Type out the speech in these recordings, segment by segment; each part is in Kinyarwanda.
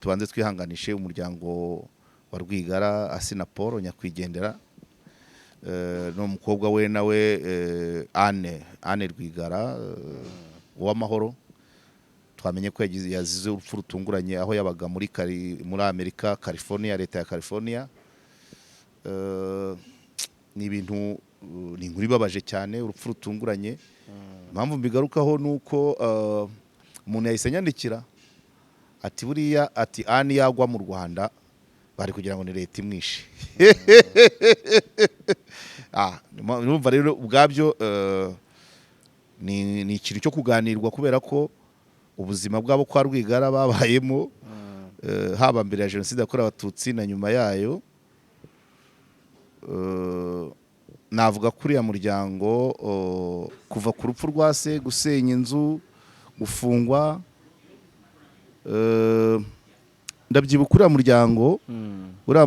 tubanze twihanganishe umuryango wa Rwigara Asina Paul nyakwigendera no mukobwa we nawe Anne Rwigara w'amahoro twamenye ko yazize urupfu rutunguranye aho yabaga muri Amerika California, leta ya California. Ni ibintu ni inkuru ibabaje cyane, urupfu rutunguranye. Impamvu mbigarukaho nuko umuntu yahise nyandikira ati buriya ati Anne yagwa mu Rwanda bari kugira ngo ni leta imwishe. Numva rero ubwabyo ni ikintu cyo kuganirwa kubera ko ubuzima bwabo kwa Rwigara babayemo haba mbere ya jenoside yakorewe Abatutsi na nyuma yayo. Navuga kuri ya muryango kuva ku rupfu rwa se, gusenya inzu, gufungwa, ndabyibuka uriya muryango uriya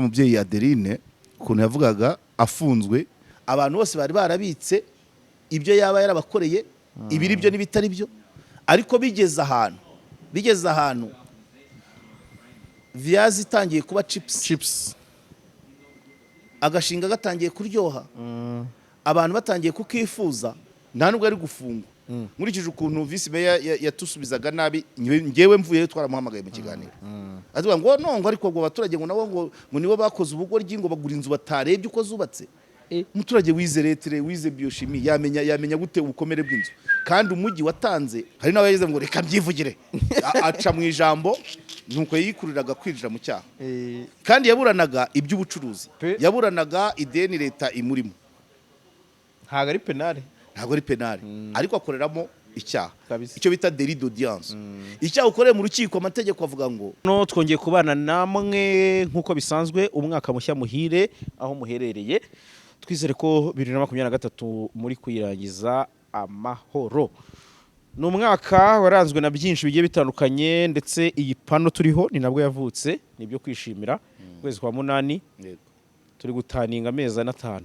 mubyeyi Adeline ukuntu yavugaga afunzwe, abantu bose bari barabitse ibyo yaba yarabakoreye, ibiri byo n'ibitari byo, ariko bigeze ahantu viazi itangiye kuba chips, agashinga gatangiye kuryoha, abantu batangiye kukifuza, nta nubwo ari gufungwa. Nkurikije ukuntu vice mayor yatusubizaga nabi, ngewe mvuye twaramuhamagaye mu kiganiro avuga ngo no, ariko ngo abaturage ngo nabo ngo nibo bakoze ubugoryi ngo bagura inzu batarebye uko zubatse. Umuturage wize letre, wize biochimie yamenya gute ubukomere bw'inzu? Kandi umujyi watanze hari nawe yize ngo reka byivugire aca mu ijambo, nuko yikuriraga kwinjira mu cyaha. Kandi yaburanaga iby'ubucuruzi, yaburanaga ideni leta imurimo. Ntago ari penale, ariko akoreramo icyaha, icyo bita délit d'audience. Icyaha ukoreye mu rukiko amategeko avuga ngo no twongeye kubana namwe nkuko bisanzwe, umwaka mushya muhire aho muherereye. Twizere ko 2023 muri kuyirangiza amahoro. Ni umwaka waranzwe na byinshi bigiye bitandukanye, ndetse iyi pano turiho ni nabwo yavutse, nibyo kwishimira. Kwezi kwa munani turi gutaninga amezi 5.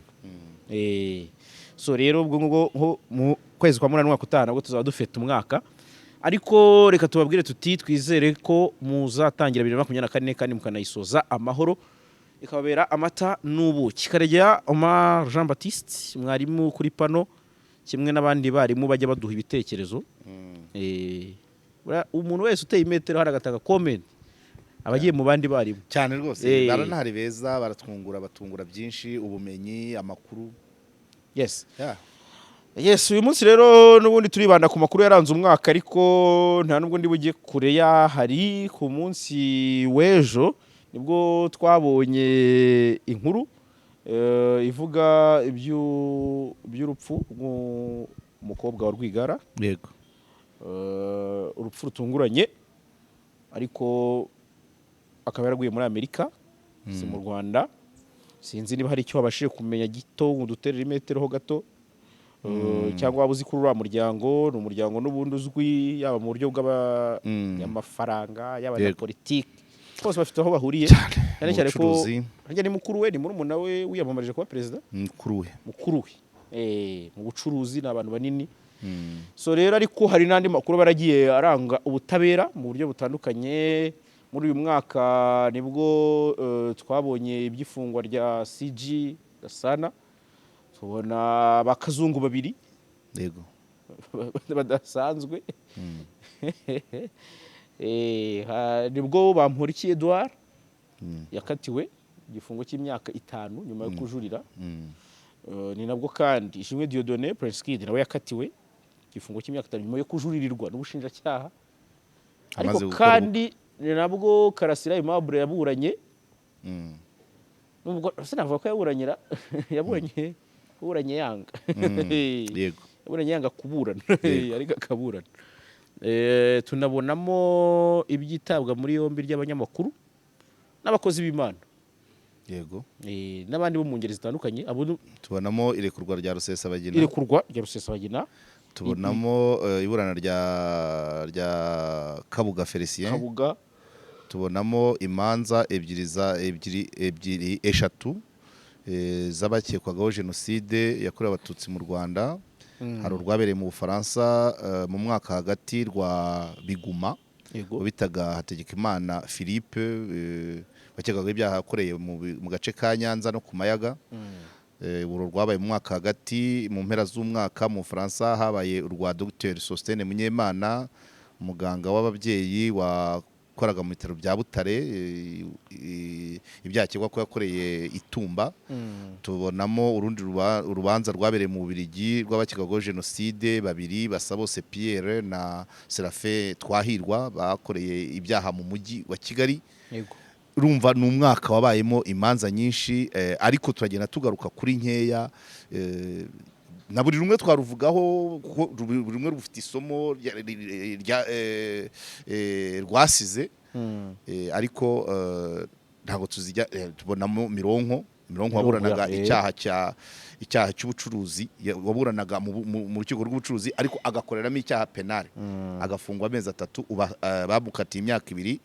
So rero ubwo mu kwezi kwa munani umwaka utaha nabwo tuzaba dufite umwaka, ariko reka tubabwire tuti twizere ko muzatangira 2024 kandi mukanayisoza amahoro, ikabera amata n'ubuki. Karegeya Omar Jean Baptiste, mwarimu kuri pano, kimwe n'abandi barimu bajya baduha ibitekerezo. Umuntu wese uteye imetero hari agatanga comment, abagiye mu bandi barimu cyane rwose, baranahari beza, batungura byinshi, ubumenyi, amakuru. Yes, uyu munsi rero n'ubundi turibanda ku makuru yaranze umwaka, ariko nta nubwo ndi bujye kure hari ku munsi w'ejo nibwo twabonye inkuru ivuga iby'urupfu rw'umukobwa wa Rwigara. Yego. Urupfu rutunguranye, ariko akaba yaraguye muri Amerika, si mu Rwanda. Sinzi niba hari icyo wabashije kumenya gito uduterera imetero ho gato, cyangwa wabuzi kuri uriya muryango. Ni umuryango n'ubundi uzwi yaba mu buryo bw'amafaranga, yaba na politiki, bose bafite aho bahuriye cyane ko harya ni mukuru we, ni murumuna we wiyamamarije kuba perezida. Mukuru we mu bucuruzi, ni abantu banini. So rero ariko hari n'andi makuru baragiye aranga ubutabera mu buryo butandukanye. Muri uyu mwaka nibwo twabonye iby'ifungwa rya CG Gasana, tubona bakazungu babiri badasanzwe. Nibwo Bamporiki Edouard yakatiwe igifungo cy'imyaka 5 nyuma yo kujurira. Ni nabwo kandi Ishimwe Dieudonné Prince Kid nawe yakatiwe igifungo cy'imyaka 5 nyuma yo kujuririrwa n'ubushinjacyaha. Ariko kandi ni nabwo Karasira Aimable yaburanye. Nubwo sinavuga ko yaburanye yanga. Yego. Yaburanye yanga kuburana, ariko akaburana. Tunabonamo ibyitabwa muri yombi ry'abanyamakuru n'abakozi b'Imana. Yego. N'abandi bo mu ngeri zitandukanye. Tubonamo irekurwa rya Rusesabagina. Tubonamo iburana rya Kabuga Felicien. Tubonamo imanza ebyiri eshatu z'abakekwagaho jenoside yakorewe Abatutsi mu Rwanda. Hari urwabereye mu Bufaransa mu mwaka hagati rwa Biguma bitaga Hategekimana Philippe bakekaga ibyaha yakoreye mu gace ka Nyanza no ku Mayaga. Uru rwabaye mu mwaka hagati mu mpera z'umwaka mu Faransa, habaye urwa Dr Sostene Munyemana, umuganga w'ababyeyi wakoraga mu bitaro bya Butare, ibyaha akekwa ko yakoreye Itumba. Tubonamo urundi urubanza rwabereye mu Bubiligi rw'abakekwaho jenoside babiri, Basabose Pierre na Serafin Twahirwa bakoreye ibyaha mu mujyi wa Kigali. Urumva ni umwaka wabayemo imanza nyinshi, ariko turagenda tugaruka kuri nkeya, na buri rumwe twaruvugaho, buri rumwe rufite isomo rwasize, ariko ntabwo tuzijya tubonamo Mironko waburanaga icyaha cy'ubucuruzi, waburanaga mu rukiko rw'ubucuruzi ariko agakoreramo icyaha penale, agafungwa amezi 3, bamukatiye imyaka 2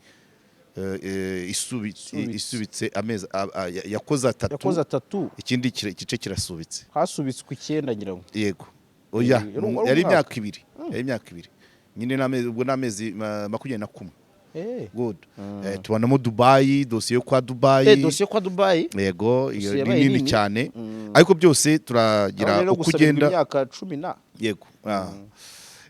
isubitse amezi yakoze 3, ikindi gice kirasubitse, hasubitswe 9 ngira ngo. Yego, oya yari imyaka 2, nyine ubwo n'amezi 21. Good. Tubonamo Dubai, dosiye yo kwa Dubai. Yego, iyo ni nini cyane, ariko byose turagira uko ugenda imyaka 10. Yego,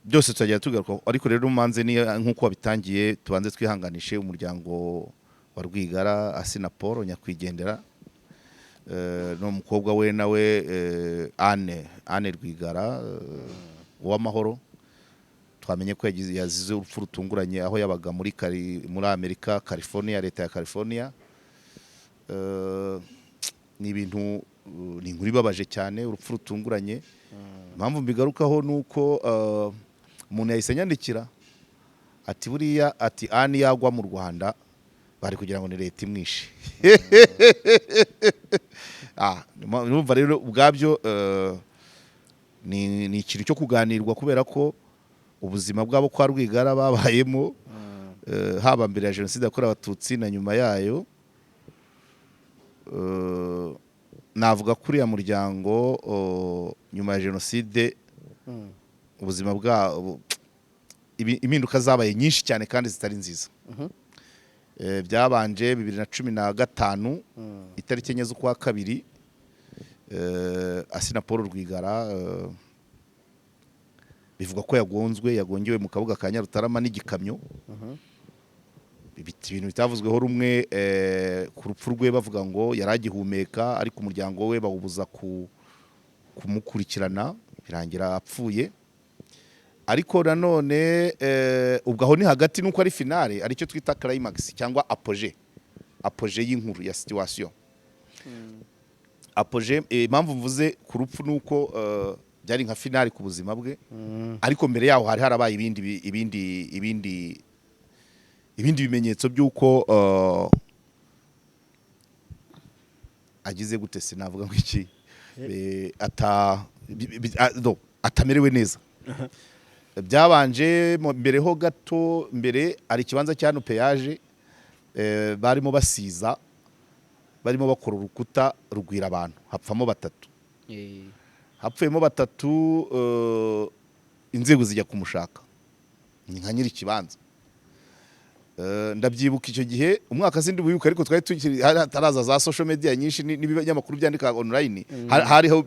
byose tuzajya tugaruka, ariko rero umanze ni nkuko wabitangiye, tubanze twihanganishe umuryango wa Rwigara Asina Paul nyakwigendera, no mukobwa we nawe Anne Rwigara uw'amahoro. Twamenye ko yazize urupfu rutunguranye aho yabaga muri Amerika, California, leta ya California. Ni ibintu ni inkuru ibabaje cyane, urupfu rutunguranye. Impamvu mbigarukaho nuko umuntu yahise nyandikira ati buriya ati Ani yagwa mu Rwanda bari kugira ngo ni leta imwishe. Numva rero ubwabyo ni ikintu cyo kuganirwa, kubera ko ubuzima bwabo kwa Rwigara babayemo, haba mbere ya jenoside yakorewe Abatutsi na nyuma yayo, navuga kuri ya muryango nyuma ya jenoside ubuzima bwabo impinduka zabaye nyinshi cyane kandi zitari nziza. Byabanje 2015 itariki 4 z'ukwa kabiri, Asina Paul Rwigara bivuga ko yagongewe mu Kabuga ka Nyarutarama n'igikamyo. Ibintu bitavuzweho rumwe ku rupfu rwe, bavuga ngo yaragihumeka, ariko umuryango we bawubuza kumukurikirana, birangira apfuye. Ariko nanone ubwo aho ni hagati, nuko ari finale, aricyo twita climax cyangwa apogee y'inkuru ya situation. Apogee, impamvu mvuze ku rupfu nuko byari nka finale ku buzima bwe, ariko mbere yaho hari harabaye ibindi bimenyetso by'uko agize gute, sinavuga ngo iki, atamerewe neza. Byabanje mbere ho gato, mbere ari ikibanza cya Nupeyaje, barimo basiza, barimo bakora urukuta rugwira abantu, hapfamo 3. Hapfuyemo 3, inzego zijya kumushaka, ni nka nyiri ikibanza. Ndabyibuka icyo gihe umwaka sindi buyibuka, ariko twari taraza za social media nyinshi n'ibinyamakuru byandika online, hariho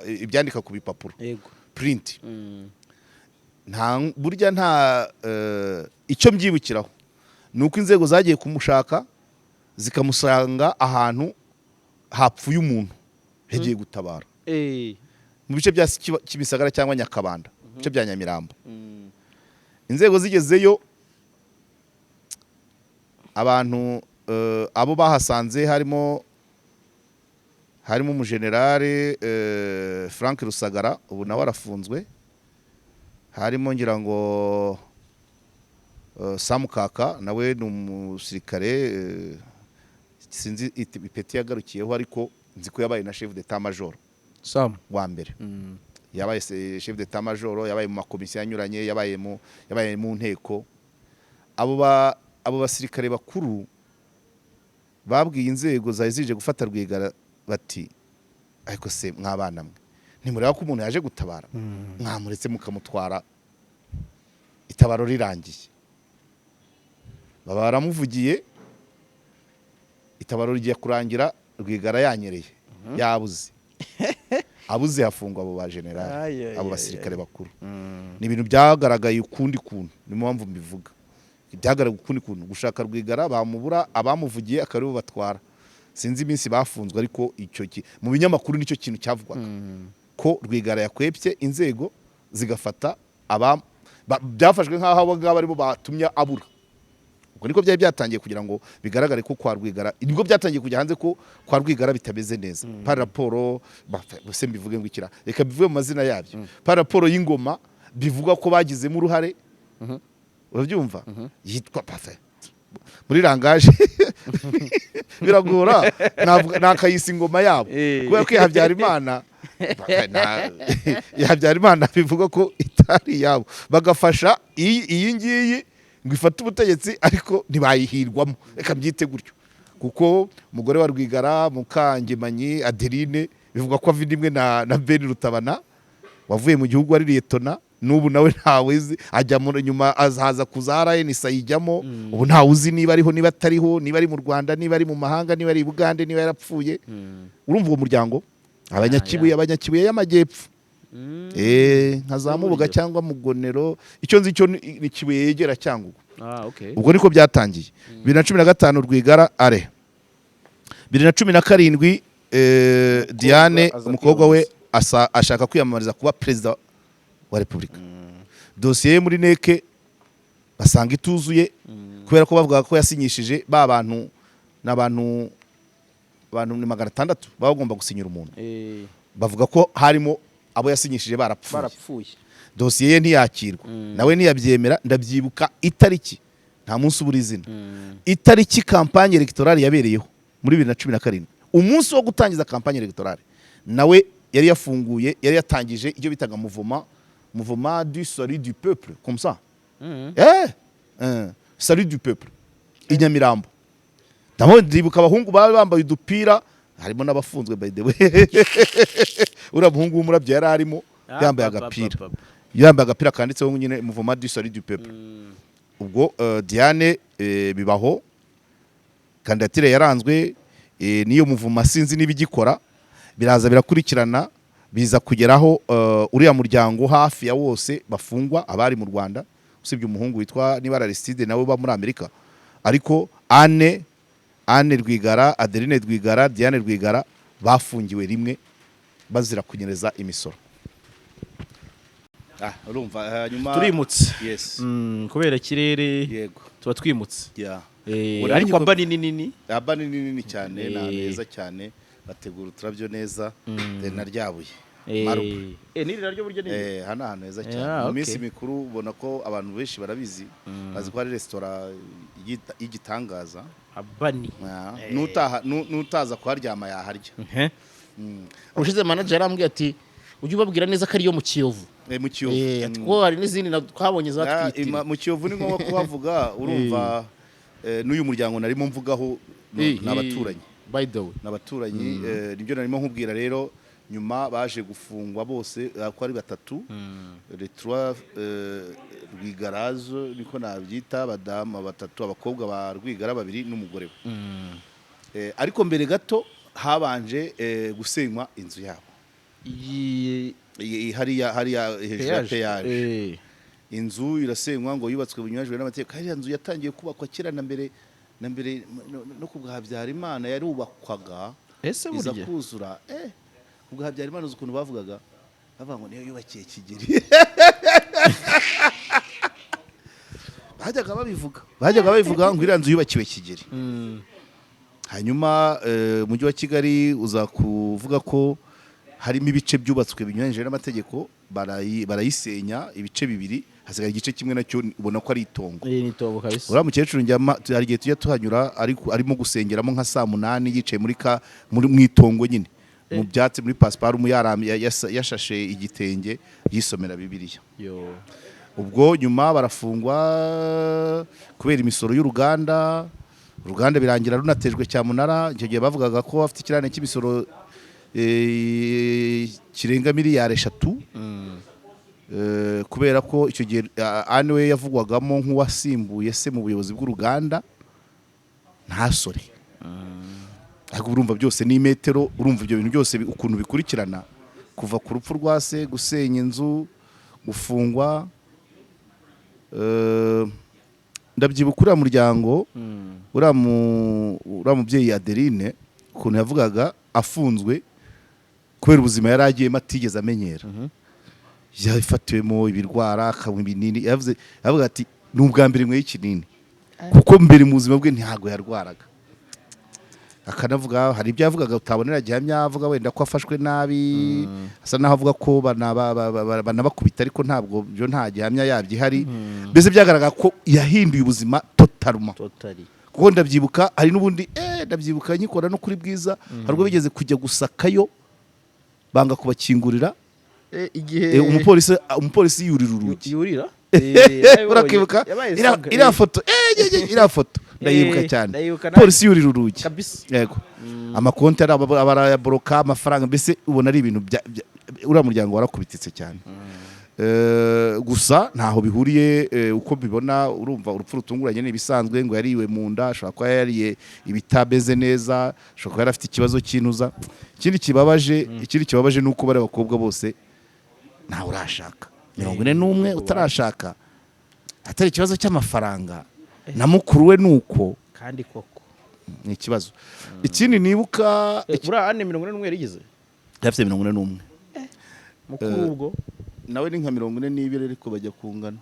ibyandika ku bipapuro print. Burya nta icyo mbyibukiraho nuko inzego zagiye kumushaka zikamusanga ahantu hapfuye umuntu yagiye gutabara, mu bice bya Kimisagara cyangwa Nyakabanda, bice bya Nyamirambo. Inzego zigezeyo, abantu abo bahasanze harimo umujenerale Frank Rusagara, ubu nawe arafunzwe. Harimo ngira ngo Samukaka, nawe ni umusirikare, sinzi ipeti yagarukiyeho, ariko nzi ko yabaye na chef d'état major wa mbere. Yabaye chef d'état major, yabaye mu makomisiyo anyuranye, yabaye mu nteko. Abo basirikare bakuru babwiye inzego zari zije gufata Rwigara bati, ariko se mwabana mwe ntimureba ko umuntu yaje gutabara, mwamuretse mukamutwara itabaro rirangiye. baba baramuvugiye itabaro rigiye kurangira Rwigara yanyereye yabuze abuze hafungwa abo ba generali abo basirikare bakuru ni ibintu byagaragaye ukundi kuntu ni mpamvu mbivuga byagaragaye ukundi kuntu gushaka Rwigara bamubura abamuvugiye akaribo batwara sinzi iminsi bafunzwe ariko icyo mu binyamakuru nicyo kintu cyavugwaga ko Rwigara yakwepye inzego zigafata byafashwe nk'aho abo ngabo aribo batumye abura ubwo niko byari byatangiye kugira ngo bigaragare ko kwa Rwigara nibwo byatangiye kujya hanze ko kwa Rwigara bitameze neza par raporo bose mbivuge ngo ikira reka bivuge mu mazina yabyo par raporo y'ingoma bivuga ko bagizemo uruhare urabyumva yitwa parfait muri rangaje biragora nakayisa ingoma yabo kubera ko Habyarimana bivuga ko itari yabo bagafasha iyi ngiyi ngo ifate ubutegetsi ariko ntibayihirwamo reka byite gutyo kuko umugore wa Rwigara Mukangemanyi Adeline bivuga ko avina imwe na Ben Rutabana wavuye mu gihugu ari Liyetona n'ubu nawe ntawe uzi ajya nyuma azaza kuzara NSA yijyamo ubu ntawe uzi niba ariho niba atariho niba ari mu Rwanda niba ari mu mahanga niba ari Bugande niba yarapfuye urumva uwo muryango abanyakibuye y'amajyepfo nka za Mubuga cyangwa Mugonero icyo nzi cyo ni Kibuye yegera Cyangugu ubwo niko byatangiye 2015 Rwigara are 2017 Diane umukobwa we ashaka kwiyamamariza kuba perezida wa Repubulika dosiye muri neke basanga ituzuye kubera ko bavuga ko yasinyishije n'abantu ni 600 bagomba gusinyira umuntu bavuga ko harimo abo yasinyishije barapfuye dosiye ye ntiyakirwa nawe ntiyabyemera ndabyibuka itariki nta munsi ubura izina itariki kampanye electorale yabereyeho muri 2017 umunsi wo gutangiza kampanye electorale nawe yari yafunguye yari yatangije ibyo bitaga mouvement du salut du peuple comme ça salut du peuple inyamirambo ndibuka abahungu baba bambaye udupira harimo n'abafunzwe by the way urabuhungu w'umurabyo yari arimo yambaye agapira kanditseho nyine mouvement du salut du peuple ubwo Diane bibaho kandidatire yaranzwe niyo mouvement sinzi nibigikora biraza birakurikirana biza kugeraho uriya muryango hafi ya wose bafungwa abari mu Rwanda usibye umuhungu witwa niba Aristide nawe ba muri Amerika ariko Anne Rwigara Adeline Rwigara Diane Rwigara bafungiwe rimwe bazira kunyereza imisoro urumva hanyuma turimutse yes kubera kirere yego tuba twimutse ariko abani nini cyane neza cyane bategura uturabyo neza na ryabuye niri naryo buryo nini hano ahantu heza cyane mu minsi mikuru ubona ko abantu benshi barabizi bazi ko ari restaurant y'igitangaza abani nutaza kuharyama yaharya ushize manager arambwiye ati ujye ubabwira neza ko ari yo mu Kiyovu ko hari n'izindi twabonye zatwitira mu Kiyovu ni ngombwa kuhavuga urumva n'uyu muryango narimo mvugaho n'abaturanyi by the way n'abaturanyi nibyo narimo nkubwira rero nyuma baje gufungwa bose ko ari batatu les trois Rwigarazo niko nabyita abadamu batatu abakobwa ba Rwigara babiri n'umugore we ariko mbere gato habanje gusenywa inzu yabo hariya hejuru ya peyaje inzu irasenywa ngo yubatswe bunyuranyije n'amategeko hariya nzu yatangiye kubakwa kera na mbere no kubwa Habyarimana yarubakwaga iza kuzura ubwo Habyarimana uzi ukuntu bavuga ngo niyo yubakiye Kigeli bajyaga babivuga ngo iriya nzu yubakiwe Kigeli hanyuma umujyi wa Kigali uza kuvuga ko harimo ibice byubatswe binyuranyije n'amategeko barayisenya ibice bibiri hasigaye igice kimwe nacyo ubona ko ari itongo uriya mukecuru hari igihe tujya tuhanyura arimo gusengeramo nka 8 yicaye mu itongo nyine mu byatsi muri pasiparumu yashashe igitenge yisomera Bibiliya ubwo nyuma barafungwa kubera imisoro y'uruganda birangira runatejwe cyamunara icyo gihe bavugaga ko bafite ikirane cy'imisoro kirenga miliyari 3 kubera ko icyo gihe Anne we yavugwagamo nk'uwasimbuye se mu buyobozi bw'uruganda ntasore. Ariko urumva byose ni metero, urumva ibyo bintu byose ukuntu bikurikirana kuva ku rupfu rwa se, gusenya inzu, gufungwa. Ndabyibuka uriya muryango, uriya mubyeyi Adeline ukuntu yavugaga afunzwe kubera ubuzima yari agiyemo atigeze amenyera. Yafatiwemo ibirwara, akanywa ibinini. Yavuga ati ni ubwa mbere nkwe ikinini, kuko mbere mu buzima bwe ntago yarwaraga. Akanavuga hari ibyo yavugaga utabonera gihamya, avuga wenda ko afashwe nabi, asa naho avuga ko banabakubita, ariko ntabwo byo nta gihamya yabyo ihari. Mbese byagaragara ko yahinduye ubuzima totalement. Kuko ndabyibuka hari n'ubundi ndabyibuka nyikora no kuri Bwiza, hari ubwo bigeze kujya gusakayo banga kubakingurira, igihe umupolisi yurira urugi. Urakibuka iriya foto ndayibuka cyane. Polisi yurira urugi, yego, amakonti araboroka amafaranga. Mbese ubona ari ibintu uriya muryango warakubititse cyane. Gusa ntaho bihuriye uko bibona. Urumva urupfu rutunguranye n'ibisanzwe, ngo yariwe mu nda, ashobora kuba yariye ibitabeze neza, ashobora kuba yari afite ikibazo cy'intuza. Ikindi kibabaje ni uko bari abakobwa bose ntawe urashaka, 41 utarashaka, atari ikibazo cy'amafaranga na mukuru we nuko kandi koko ni ikibazo. Ikindi nibuka buriya Anne 41 yarigize, yafite 41. mukuru ubwo nawe ni nka 42 ariko bajya kungana.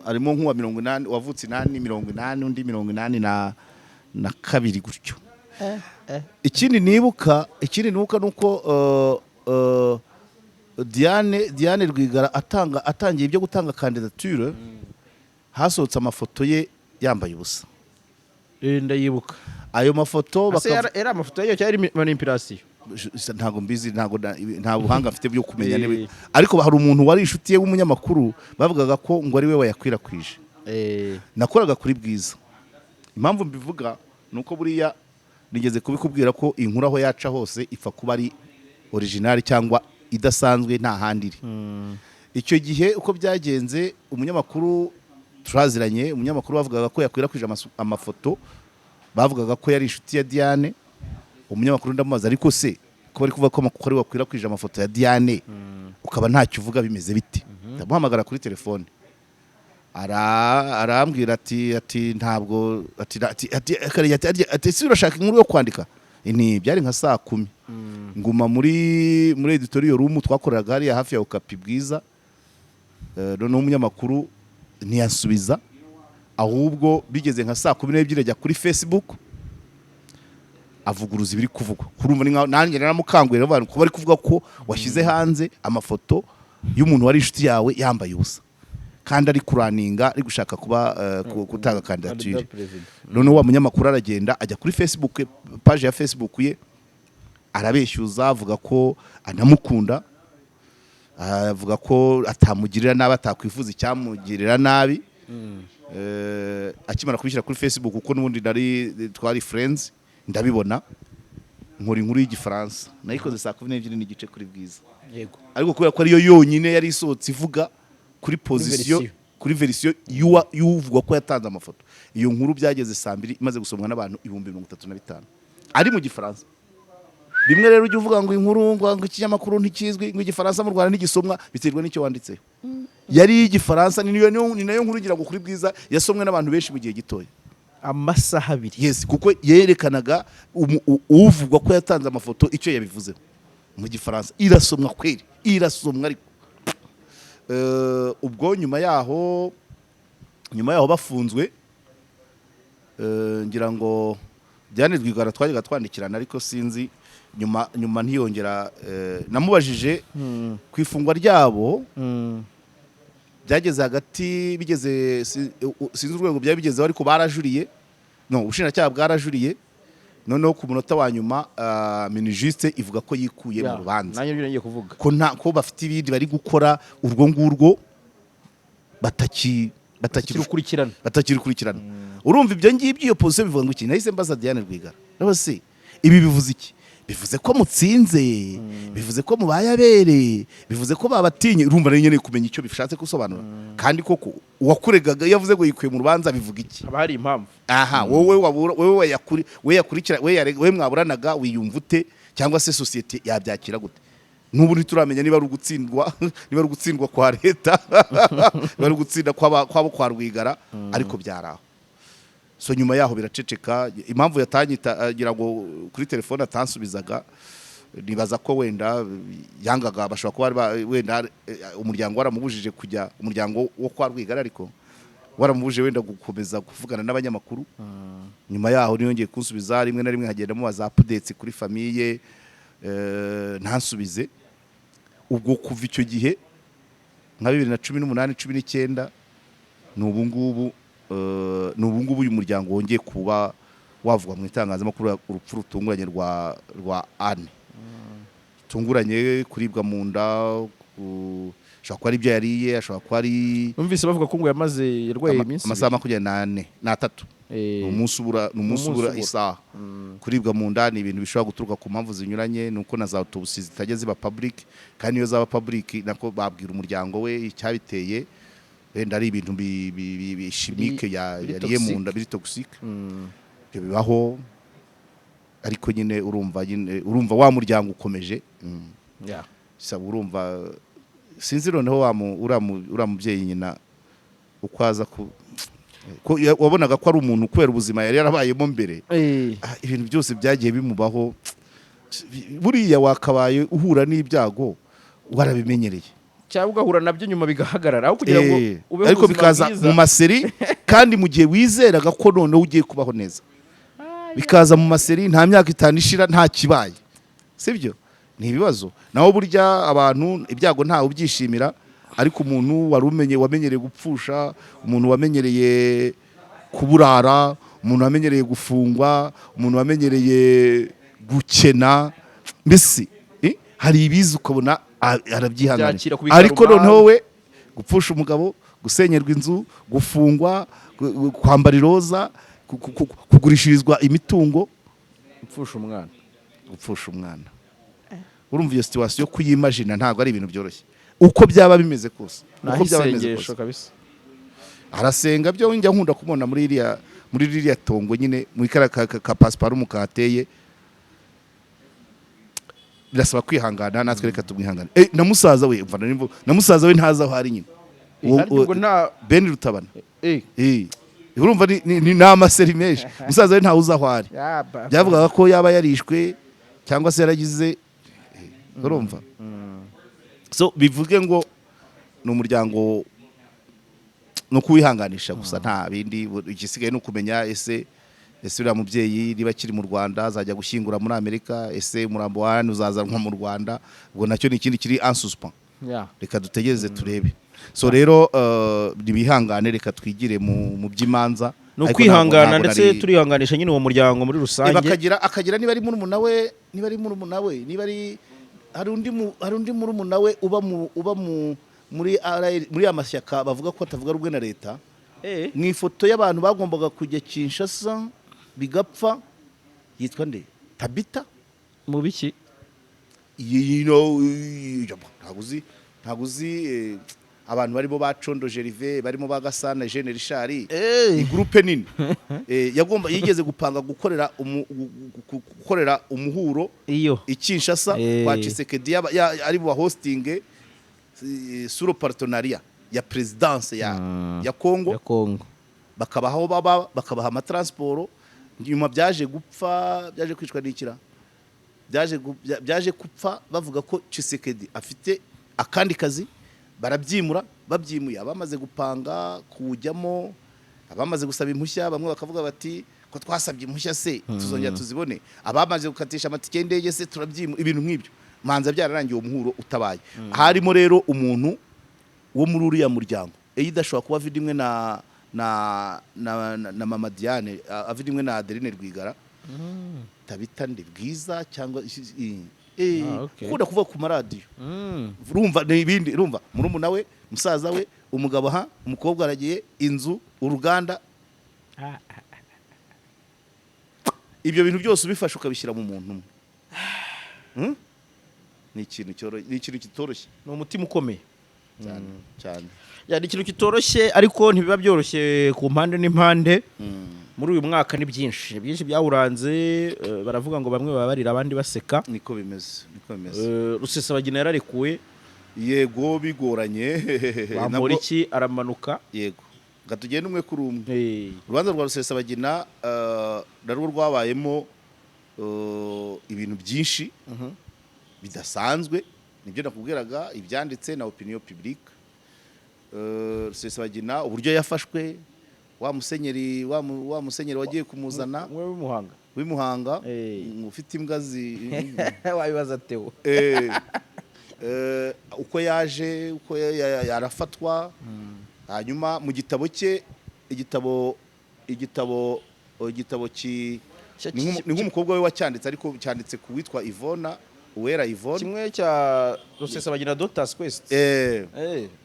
Arimo nk'uwa 80 wavutse 80, undi 82 gutyo. Ikindi nibuka nuko Diane Rwigara atangiye ibyo gutanga candidature, hasohotse amafoto ye yambaye ubusa. Ndayibuka ayo mafoto era amafoto yo cyari manipulation. Ntago mbizi, nta buhanga afite byo kumenya niwe, ariko hari umuntu wari inshuti ye w'umunyamakuru bavugaga ko ngo ari we wayakwirakwije. Nakoraga kuri Bwiza. Impamvu mbivuga nuko buriya nigeze kubikubwira ko inkuru aho yaca hose ipfa kuba ari original cyangwa idasanzwe nta handi iri. Icyo gihe uko byagenze, umunyamakuru turaziranye, umunyamakuru bavugaga ko yakwirakwije amafoto, bavugaga ko yari inshuti ya Diane. Umunyamakuru ndamubaza, ariko se ko bari kuvuga ko amakuru wakwirakwije amafoto ya Diane ukaba ntacyo uvuga, bimeze bite? Ndamuhamagara kuri telefone, arambwira ati ntabwo, ati si urashaka inkuru yo kwandika? Byari nka saa 10. Nguma muri editorial room twakoreraga hariya hafi ya Okapi Bwiza. None umunyamakuru ntiyasubiza, ahubwo bigeze nka saa 12 ajya kuri Facebook avuguruza ibiri kuvugwa. Kurumva ni nanjye naramukangurira abantu ko bari kuvuga ko washyize hanze amafoto y'umuntu wari inshuti yawe yambaye ubusa, kandi ari kuraninga, ari gushaka kuba gutanga candidature. None wa munyamakuru aragenda ajya kuri Facebook, page ya Facebook ye, arabeshyuza, avuga ko anamukunda, avuga ko atamugirira nabi, atakwifuza icyamugirira nabi. Akimara kubishyira kuri Facebook, kuko n'ubundi twari friends, ndabibona, nkora inkuru y'Igifaransa nayikoze saa 12 n'igice kuri Bwiza. Yego, ariko kubera ko ariyo yonyine yari isohotse ivuga kuri position, kuri version y'uvugwa ko yatanze amafoto. Iyo nkuru byageze saa 2 imaze gusomwa n'abantu 35,000 ari mu Gifaransa. Bimwe rero ujye uvuga ngo inkuru ngo ikinyamakuru ntikizwi, ngo Igifaransa mu Rwanda ntigisomwa, biterwa n'icyo wanditse. Yari Igifaransa, ni nayo nkuru ngira ngo kuri Bwiza yasomwe n'abantu benshi mu gihe gitoya, amasaha 2. Yes, kuko yerekanaga uvugwa ko yatanze amafoto icyo yabivuze mu Gifaransa. Irasomwa kweri, irasomwa. Ariko ubwo nyuma yaho bafunzwe, ngira ngo Diane Rwigara twajyaga twandikirana, ariko sinzi nyuma ntiyongera. Namubajije ku ifungwa ryabo, byageze hagati, bigeze sinzi urwego byabigezeho, ariko barajuriye, ubushinjacyaha bwarajuriye. Noneho ku munota wa nyuma minijiste ivuga ko yikuye mu rubanza, nanjye ngiye kuvuga ko bafite ibindi bari gukora, urwo ngurwo batakirikurikirana. Urumva ibyo ngibyo iyo position bivuga ngo iki? Nahise mbaza Diane Rwigara, se ibi bivuze iki? bivuze ko mutsinze, bivuze ko mubaye abere, bivuze ko babatinye. Urumva rero nyine kumenya icyo bishatse gusobanura. Kandi koko uwakuregaga yavuze ngo yikuye mu rubanza bivuga iki? haba hari impamvu. Aha, wowe yakurikira we mwaburanaga wiyumva ute, cyangwa se societe yabyakira gute? N'ubu ntituramenya niba ari ugutsindwa kwa leta, niba ari ugutsinda kwabo kwa Rwigara, ariko byaraho. So nyuma yaho biraceceka. Impamvu yatangira ngo kuri telefone atansubizaga, nibaza ko wenda yangaga, bashobora kuba wenda umuryango waramubujije kujya, umuryango wo kwa Rwigara, ariko waramubujije wenda gukomeza kuvugana n'abanyamakuru. Nyuma yaho niyongeye kunsubiza, rimwe na rimwe hagenda mubaza updates kuri famille, ntansubize. Ubwo kuva icyo gihe nka 2018 19 n'ubu ngubu uyu muryango wongeye kuba wavuga mu itangazamakuru urupfu rutunguranye rwa Anne. Tunguranye, kuribwa mu nda, ashobora kuba ari ibyo yariye, ashobora kuba ari, numvise bavuga ko ngo yarwaye iminsi amasaha 23 umunsi ubura isaha. Kuribwa mu nda ni ibintu bishobora guturuka ku mpamvu zinyuranye, nuko na za autopsy zitajya ziba public, kandi iyo zaba public nako babwira umuryango we icyabiteye, wenda ari ibintu chimique yariye mu nda, biri toxique. Ibyo bibaho, ariko nyine urumva wa muryango ukomeje. Saba urumva, sinzi noneho uramubyeyi nyina ukwaza ko wabonaga ko ari umuntu kubera ubuzima yari yarabayemo mbere, ibintu byose byagiye bimubaho. Buriya wakabaye uhura n'ibyago warabimenyereye, cyangwa ugahura nabyo nyuma bigahagarara, aho kugira ngo ube ariko bikaza mu maseri, kandi mu gihe wizeraga ko noneho ugiye kubaho neza, bikaza mu maseri, nta myaka 5 ishira nta kibaye, sibyo? Ni ibibazo. Naho burya abantu ibyago ntawe ubyishimira, ariko umuntu wamenyereye gupfusha, umuntu wamenyereye kuburara, umuntu wamenyereye gufungwa, umuntu wamenyereye gukena, mbese hari ibizi ukabona arabyihanganira. Ariko noneho we gupfusha umugabo, gusenyerwa inzu, gufungwa, kwambara iroza, kugurishirizwa imitungo, gupfusha umwana. Urumva iyo situation yo kuyimagina ntabwo ari ibintu byoroshye, uko byaba bimeze kose, uko byaba bimeze kose kabisa. Arasenga byo, njya nkunda kumona muri ririya tongo nyine, mu ka pasiparumu kateye. Birasaba kwihangana, natwe reka tumwihangane. Na musaza we, na musaza we ntaza aho ari nyine, Ben Rutabana. Urumva ni n'amaseri menshi, musaza we ntawe uza aho ari. Byavugaga ko yaba yarishwe cyangwa se yaragize, urumva. So bivuge ngo ni umuryango no kuwihanganisha gusa, nta bindi. Igisigaye no kumenya ese uriya mubyeyi niba kiri mu Rwanda azajya gushyingura muri Amerika, ese umurambo wa Anne uzazanwa mu Rwanda, ubwo nacyo ni ikindi kiri en suspens. Reka dutegereze turebe. So rero nibihangane, reka twigire mu by'imanza, no kwihangana, ndetse turihanganisha nyine uwo muryango muri rusange. Akagira niba ari murumuna we, niba ari hari undi murumuna we uba muri amashyaka bavuga ko atavuga rumwe na leta. Mu ifoto y'abantu bagombaga kujya Kinshasa bigapfa, yitwa nde? Tabita mu biki? Ntago uzi abantu barimo ba Condo Gervais, barimo ba Gasana Jeune Richard, igroupe nini yigeze gupanga gukorera umuhuro iyo Kinshasa kwa Tshisekedi, ari bu hosting sur partenariat ya presidence ya Congo, bakabaho bakabaha amatransport. Nyuma byaje gupfa, byaje kwicwa n'ikira, byaje kupfa bavuga ko Tshisekedi afite akandi kazi, babyimuye abamaze gupanga kuwujyamo, abamaze gusaba impushya, bamwe bakavuga bati ko twasabye impushya se tuzongera tuzibone, abamaze gukatisha amatike y'indege se turabyimu, ibintu nk'ibyo. Manza byararangiye uwo muhuro utabaye. Harimo rero umuntu wo muri uriya muryango, idashobora kuba vidimwe na Mama Diane, avidimwe na Adeline Rwigara, Tabita ndi Bwiza cyangwa kuda kuva ku maradiyo. Urumva n'ibindi, urumva murumuna we, musaza we, umugabo umukobwa aragiye, inzu, uruganda. Ibyo bintu byose ubifasha ukabishyira mu muntu umwe. ni ikintu kitoroshye, ni umutima ukomeye cyane. Ni ikintu kitoroshye ariko ntibiba byoroshye ku mpande n'impande. Muri uyu mwaka ni byinshi byawuranze, baravuga ngo bamwe baba barira abandi baseka. Niko bimeze. Rusesabagina yararekuwe, yego bigoranye. Bamporiki aramanuka, yego gatugenda umwe kuri umwe. Urubanza rwa Rusesabagina narwo rwabayemo ibintu byinshi bidasanzwe, nibyo nakubwiraga, ibyanditse na opinion publique. Rusesabagina uburyo yafashwe, wa musenyeri wagiye kumuzana w'imuhanga ufite imbwa wabibaza Theo uko yaje, uko yarafatwa. Hanyuma mu gitabo cye, igitabo ni nk'umukobwa we wacyanditse, ariko cyanditse ku witwa Uwera Yvonne, kimwe cya Rusesabagina Doctor's Quest.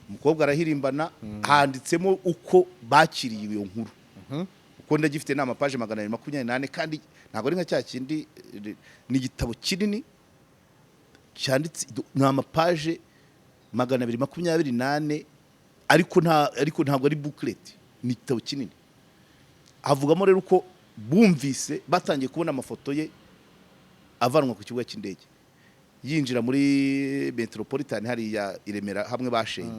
Umukobwa arahirimbana, handitsemo uko bakiriye iyo nkuru. Uko ndagifite n'amapaje 228, kandi ntabwo ari nka cya kindi, ni igitabo kinini cyanditse n'amapaje 228, ariko ntabwo ari booklet, ni igitabo kinini. Avugamo rero uko bumvise batangiye kubona amafoto ye avanwa ku kibuga cy'indege, yinjira muri Metropolitan hariya i Remera hamwe bashenye.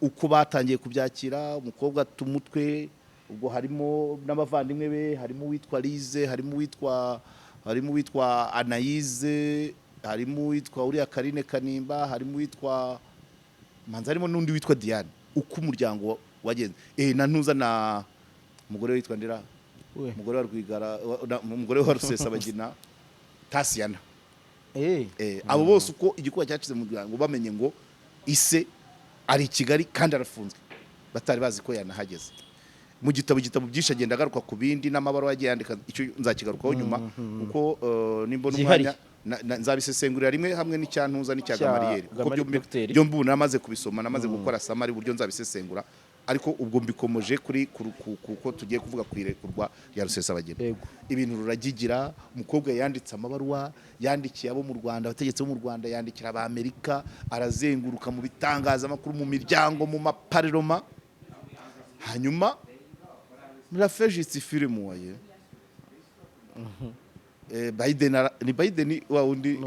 Uko batangiye kubyakira, umukobwa tumutwe, ubwo harimo n'abavandimwe be, harimo uwitwa Lize, harimo uwitwa Anayize, harimo uwitwa uriya Karine Kanimba, harimo uwitwa Manza, harimo n'undi witwa Diane. Uko umuryango wagenze, na ntuza na umugore witwa Ndira, umugore wa Rwigara, umugore wa Rusesabagina, Tasiana. Abo bose uko igikuba cyacize mu muryango bamenye ngo ise ari i Kigali kandi arafunzwe, batari bazi ko yanahageze. Mu gitabo byinshi agenda agaruka ku bindi n'amabaro yagiye yandika, icyo nzakigarukaho nyuma uko nimbona umwanya nzabisesengurira rimwe hamwe n'icyantuza n'icyagamariere, kuko byo mbuna namaze kubisoma, namaze gukora samari buryo nzabisesengura, ariko ubwo mbikomoje kuri kuko tugiye kuvuga ku irekurwa ya Rusesabagina. Ibintu ruragigira, umukobwa yanditse amabaruwa, yandikiye abo mu Rwanda, abategetsi bo mu Rwanda, yandikira aba Amerika, arazenguruka mu bitangazamakuru, mu miryango, mu maparlema. Hanyuma la fait justifier moyen Biden wa undi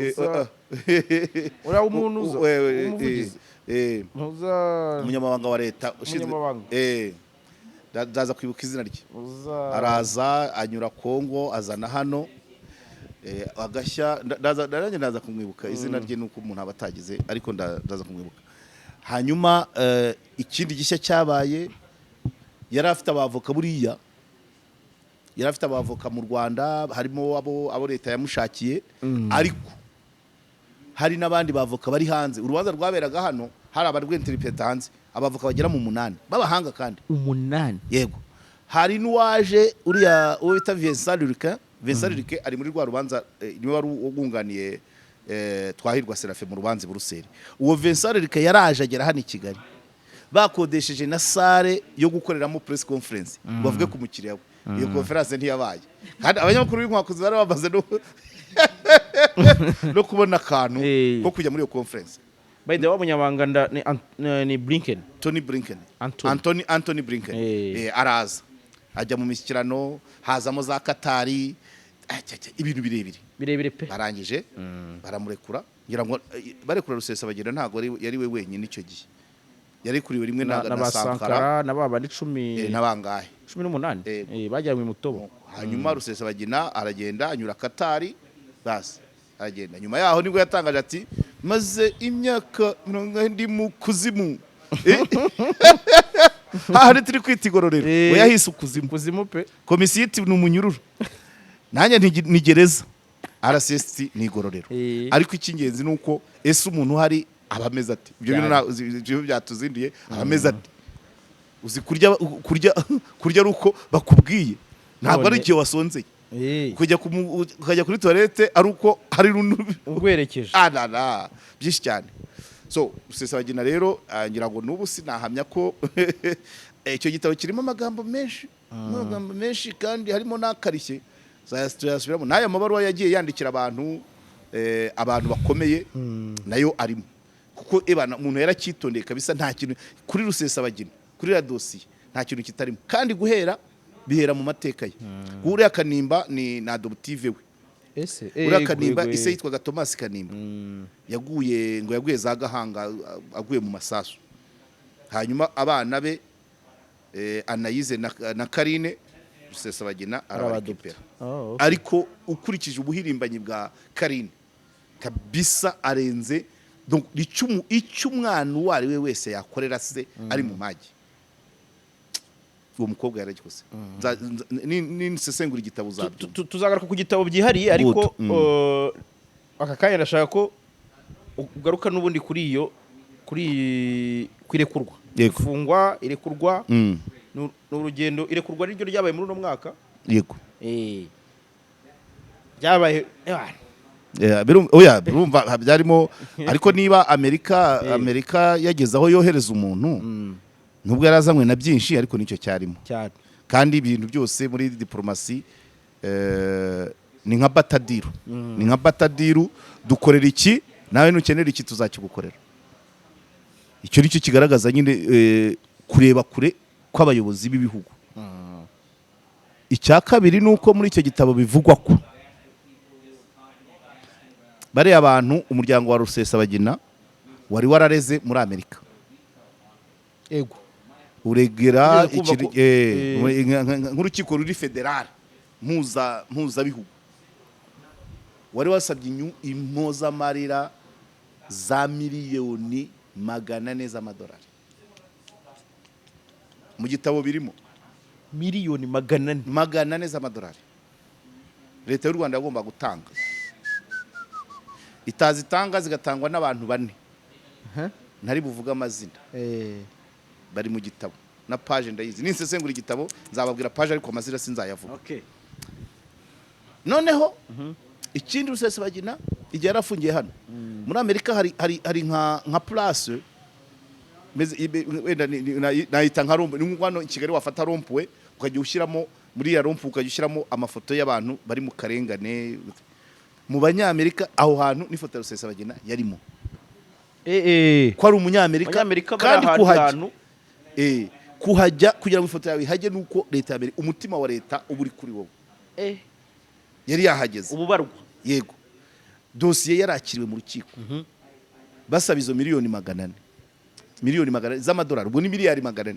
ura umuntu umuvugizi umunyamabanga wa leta ushinzwe ndaza kwibuka izina rye, araza anyura Kongo azana hano agashya, ndaza kumwibuka izina rye nuko umuntu abatagize, ariko ndaza kumwibuka. Hanyuma ikindi gishya cyabaye, yari afite abavoka, buriya yari afite abavoka mu Rwanda, harimo abo leta yamushakiye, ariko hari n'abandi bavoka bari hanze. Urubanza rwaberaga hano, hari abarwe interpreta hanze, abavoka bagera mu 8 babahanga, kandi 8. Yego, hari n'uwaje uriya uwo bita Vincent Lurike, ari muri rwa rubanza, niwe wari ugunganiye Twahirwa Serafin mu rubanza Buruseli. Uwo Vincent Lurike yaraje agera hano i Kigali, bakodesheje na sare yo gukoreramo press conference, bavuge ku mukiriya we. Iyo conference ntiyabaye, kandi abanyamakuru b'inkwakuzi bari bamaze no kubona akantu ko kujya muri iyo conference. By the way, umunyabanga ni Blinken, Anthony Blinken. Araza ajya mu mishyikirano, hazamo za Katari, ibintu birebire pe. Barangije baramurekura, ngira ngo barekura Rusesabagina ntago yari we wenyine icyo gihe, yari kuriwe rimwe na Sankara na baba 10 n'abangahe 18 bajyanywe mu Tobo. Hanyuma Rusesabagina aragenda anyura Katari, basi aragenda. Nyuma yaho nibwo yatangaje ati maze imyaka 90 mu kuzimu. Hari turi kwitigororero, yahise ukuzimu pe. Komisiyo iti ni umunyururu, nanjye ni gereza, RSS ni igororero. Ariko icy'ingenzi nuko ese umuntu hari abameze ati, ibyo bintu byatuzindiye, abameze ati uzi kurya ruko bakubwiye, ntabwo ari igihe wasonzeye kujya kuri toilette ari uko hari ugwerekeje byinshi cyane. So Rusesabagina rero ngira ngo n'ubu sinahamya ko icyo gitabo kirimo amagambo menshi kandi harimo n'akarishye, tuyasubiramo n'aya mabaruwa yagiye yandikira abantu abantu bakomeye nayo arimo kuko ebana umuntu yaracyitondeye kabisa nta kintu kuri Rusesabagina kuri la dosiye nta kintu kitarimo kandi guhera bihera mu mateka ye uriya Kanimba ni adoptive we uriya Kanimba ise yitwaga Thomas Kanimba yaguye za Gahanga aguye mu masasu hanyuma abana be Anayize na Karine Rusesabagina arabadopera ariko ukurikije ubuhirimbanyi bwa Karine kabisa arenze donc icyo umwana uwo ari we wese yakorera se ari mu magi uwo mukobwa yaragikoze ni sesengura igitabo uzabyo tuzagaruka ku gitabo byihariye ariko aka kanya ndashaka ko ugaruka n'ubundi kuri iyo kwirekurwa ifungwa irekurwa n'urugendo irekurwa n'iryo ryabaye muri uno mwaka yego byabaye birumva byarimo ariko niba Amerika yageze aho yohereza umuntu nubwo yarazanywe na byinshi ariko nicyo cyarimo kandi ibintu byose muri diplomasi ni nka batadiru dukorera iki nawe nukenera iki tuzakigukorera icyo nicyo kigaragaza nyine kureba kure kw'abayobozi b'ibihugu icya kabiri nuko muri icyo gitabo bivugwa ko bariya abantu umuryango wa Rusesabagina wari warareze muri Amerika ego uregera nk'urukiko ruri federal mpuzabihugu wari wasabye impozamarira za miliyoni 400 z'amadolari mu gitabo birimo miliyoni 400 z'amadolari leta y'u Rwanda yagomba gutanga itazitanga zigatangwa n'abantu 4 ntari buvuga amazina bari mu gitabo na page ndayizi ninsesengura igitabo nzababwira page ariko amazina sinzayavuga noneho ikindi Rusesabagina igihe yarafungiye hano muri Amerika hari nka place wenda nayita nka rompe n'umwana Kigali wafata rompe ukajya ushyiramo muri ya rompe ukajya ushyiramo amafoto y'abantu bari mu karengane mu banyamerika aho hantu n'ifoto ya Rusesabagina yarimo ko ari umunyamerika kandi kuhajya kugira ngo ifoto yawe ihajye nuko leta y'Amerika umutima wa leta uba uri kuri wowe yari yahageze ububarwa yego dosiye yarakiriwe mu rukiko basaba izo miliyoni 400 z'amadolari ubwo ni miliyari 400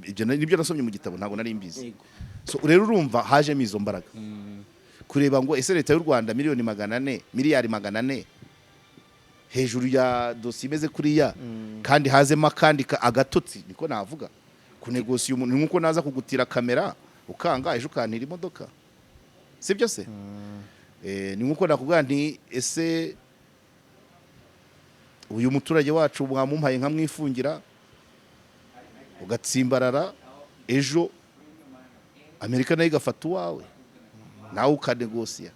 ibyo nibyo nasomye mu gitabo ntabwo nari mbizi so rero urumva hajemo izo mbaraga kureba ngo ese leta y'u Rwanda miliyoni 400 miliyari 400 hejuru ya dosiye imeze kuriya kandi hazemo kandi agatotsi niko navuga kunegosiya umuntu nkuko naza kugutira kamera ukanga ejo ukantira imodoka sibyo se ni nkuko nakubwira nti ese uyu muturage wacu mwamumpaye nkamwifungira ugatsimbarara ejo Amerika nayo igafata uwawe nawe ukanegosiya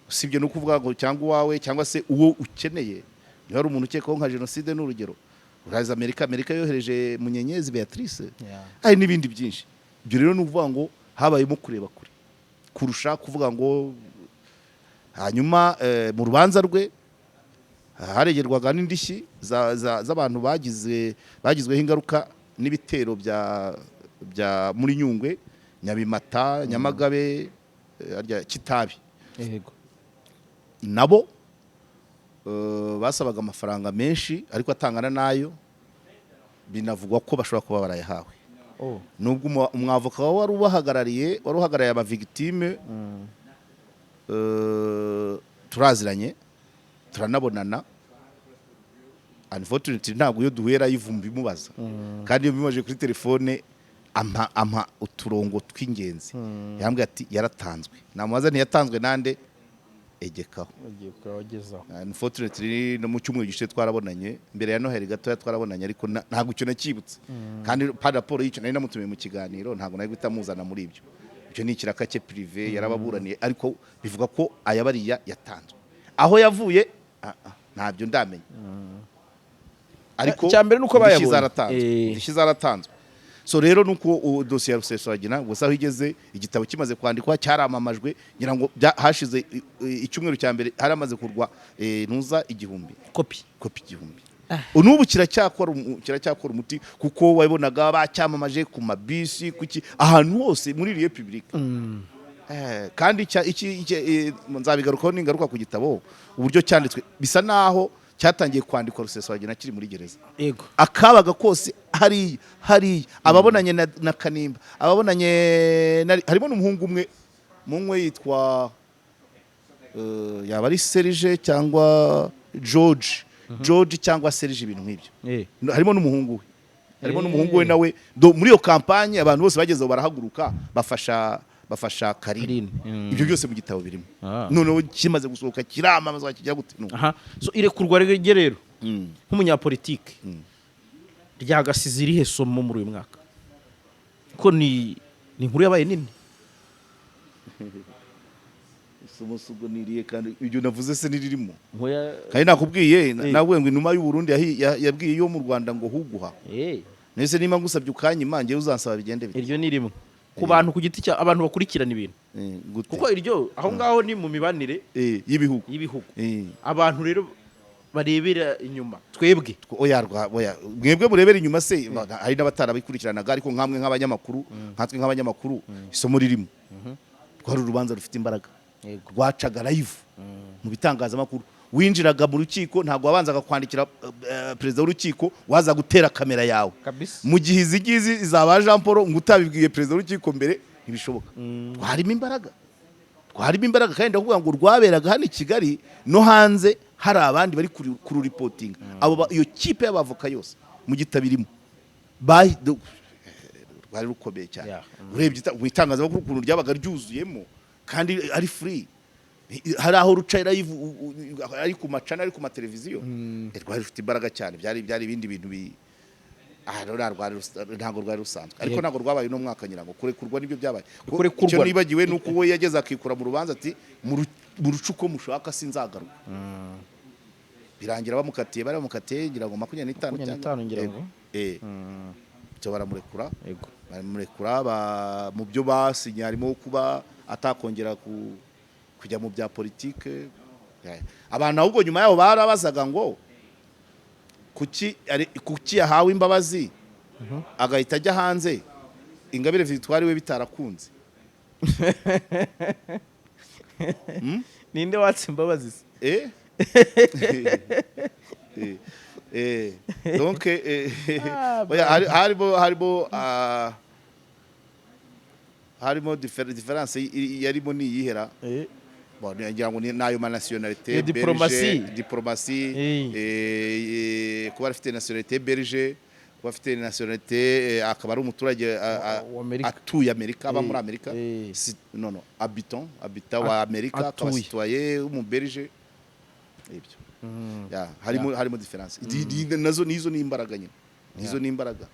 usibye no kuvuga ngo cyangwa uwawe cyangwa se uwo ukeneye niba ari umuntu ukekaho nka genocide n'urugero uraza Amerika yohereje Munyenyezi Beatrice hari n'ibindi byinshi ibyo rero ni ukuvuga ngo habayemo kureba kure kurusha kuvuga ngo hanyuma mu rubanza rwe haregerwaga n'indishyi z'abantu bagizweho ingaruka n'ibitero bya muri Nyungwe Nyabimata Nyamagabe Kitabi nabo basabaga amafaranga menshi ariko atangana nayo binavugwa ko bashobora kuba barayahawe nubwo umwavoka wari uhagarariye aba victime turaziranye turanabonana unfortunately ntabwo iyo duhera yivumba imubaza kandi iyo bimaje kuri telefone ampa uturongo tw'ingenzi yambwiye ati yaratanzwe namubaza ntiyatanzwe nande egekaho unfortunately no mu cyumweru gishe twarabonanye mbere ya Noheli gato twarabonanye ariko ntabwo icyo nakibutse kandi pa rapport y'icyo nari namutumiye mu kiganiro ntabwo nari guhita muzana muri ibyo ni ikiraka cye privé yarababuraniye ariko bivuga ko ayabariya yatanzwe aho yavuye ntabyo ndamenya ariko cyambere nuko bayabonye indishyi zaratanzwe so rero nuko dosiye ya Rusesabagina gusa aho igeze igitabo kimaze kwandikwa cyaramamajwe ngira ngo hashize icyumweru cya mbere haramaze kurwa ntuza igihumbi kopi igihumbi unubu kiracyakora umuti kuko wabonaga bacyamamaje ku mabisi kuki ahantu hose muri Republika kandi nzabigarukaho n'ingaruka ku gitabo uburyo cyanditswe bisa naho cyatangiye kwandikwa Rusesabagina kiri muri gereza yego akabaga kose hari ababonanye na Kanimba ababonanye harimo n'umuhungu umwe yitwa yaba ari Serge cyangwa George cyangwa Serge ibintu nk'ibyo harimo n'umuhungu we nawe muri iyo kampanye abantu bose bagezeho barahaguruka bafasha Karine ibyo byose mu gitabo birimo noneho kimaze gusohoka kiramamazwa kijya gute so irekurwa rero nk'umunyapolitike ryagasize irihe somo muri uyu mwaka ko ni inkuru yabaye nini isomo sugo niriye kandi ibyo navuze se niririmo kandi nakubwiye nawe ngo inuma y'u Burundi yabwiye yo mu Rwanda ngo huguha nese nima ngusabye ukanyima ngiye uzansaba bigende bite iryo nirimo ku bantu ku giti cya abantu bakurikirana ibintu kuko iryo aho ngaho ni mu mibanire y'ibihugu abantu rero barebera inyuma twebwe mwebwe murebera inyuma se hari n'abatarabikurikiranaga ariko nkatwe nk'abanyamakuru isomo ririmo twari urubanza rufite imbaraga rwacaga live mu bitangazamakuru winjiraga mu rukiko ntabwo wabanzaga kwandikira perezida w'urukiko waza gutera kamera yawe mu gihe izigizi izaba Jean Paul ngo utabibwiye perezida w'urukiko mbere ntibishoboka twarimo imbaraga kandi ndavuga ngo rwaberaga hano i Kigali no hanze hari abandi bari kuru reporting iyo kipe y'abavoka yose mu gitabirimo bari rukomeye cyane urebye itangazamakuru ukuntu ryabaga ryuzuyemo kandi ari free hari aho ruca ari ku macana ari ku mateleviziyo rwari rufite imbaraga cyane byari ibindi bintu ntabwo rwari rusanzwe ariko ntabwo rwabaye no mwaka nyirango kurekurwa nibyo byabaye icyo nibagiwe nuko we yageze akikura mu rubanza ati mu rucuko mushaka sinzagaruka birangira bamukatiye ngira ngo 25 ngira ngo cyo baramurekura mu byo basinye harimo kuba atakongera kujya mu bya politike abantu ahubwo nyuma yaho barabazaga ngo kuki yahawe imbabazi agahita ajya hanze Ingabire Victoire we bitarakunze ninde watse imbabazi donc harimo difference yarimo niyihera ngira ngo nayo nationalité diplomatie kuba afite nationalité belge kuba afite nationalité akaba ari umuturage atuye Amerika aba muri Amerika habitant wa Amerika akaba citoyen mu belge ibyo harimo difference nazo nizo ni imbaraga nyine nizo ni imbaraga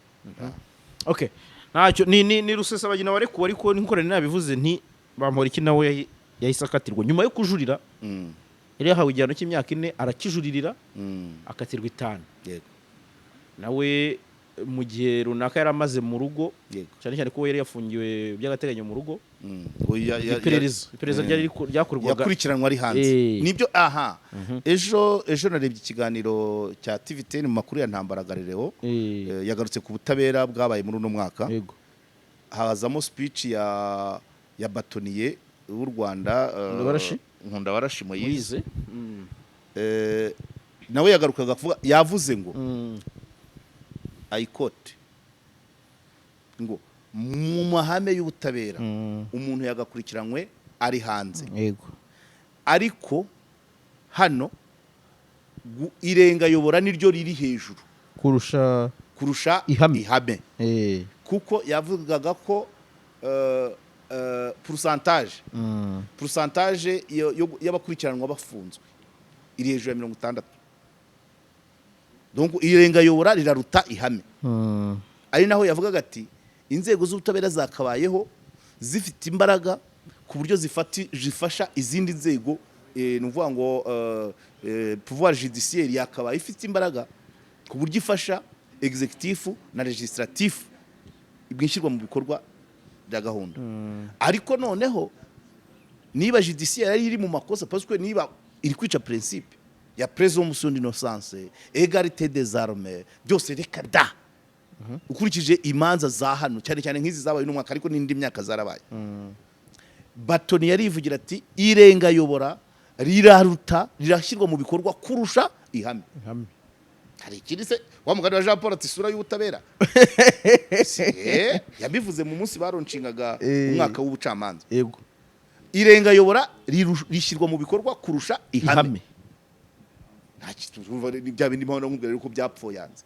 okay ntacyo ni Rusesabagina warekuwe ariko n'inkorane nabivuze nti bamora iki nawe yahise akatirwa nyuma yo kujurira yari yahawe igihano cy'imyaka 4 arakijuririra akatirwa 5 yego nawe mu gihe runaka yari amaze mu rugo cyane ko yari yafungiwe by'agateganyo mu rugo iperereza ryakorwaga yakurikiranwa ari hanze nibyo ejo narebye ikiganiro cya TV10 mu makuru ya Ntambaragariro yagarutse ku butabera bwabaye muri uno mwaka hazamo speech ya batoniye w'u Rwanda Nkundabarashi Moise nawe yagarukaga kuvuga yavuze ngo ayikote ngo mu mahame y'ubutabera umuntu yagakurikiranywe ari hanze ariko hano irenga yobora niryo riri hejuru kurusha ihame kuko yavugaga ko pourcentage y'abakurikiranwa bafunzwe iri hejuru ya 60 donc irenga yobora riraruta ihame ari naho yavugaga ati inzego z'ubutabera zakabayeho zifite imbaraga ku buryo zifasha izindi nzego nuvuga ngo pouvoir judiciaire yakabaye ifite imbaraga ku buryo ifasha executif na legislatif bwishyirwa mu bikorwa bya gahunda. Ariko noneho niba judiciaire yari iri mu makosa parce que niba iri kwica principe ya présomption d'innocence, égalité des armes, byose reka da ukurikije imanza za hano cyane cyane nk'izi zabaye n'umwaka ariko n'indi myaka zarabaye. Batoni yari ivugira ati irenga yobora riraruta rirashyirwa mu bikorwa kurusha ihame. Hari ikindi se wa mugani wa Jean Paul ati sura y'ubutabera yabivuze mu munsi baronshingaga umwaka w'ubucamanza. Yego, irenga yobora rishyirwa mu bikorwa kurusha ihame. Nta kitumva bya bindi mpano nkubwira yuko byapfoyanze.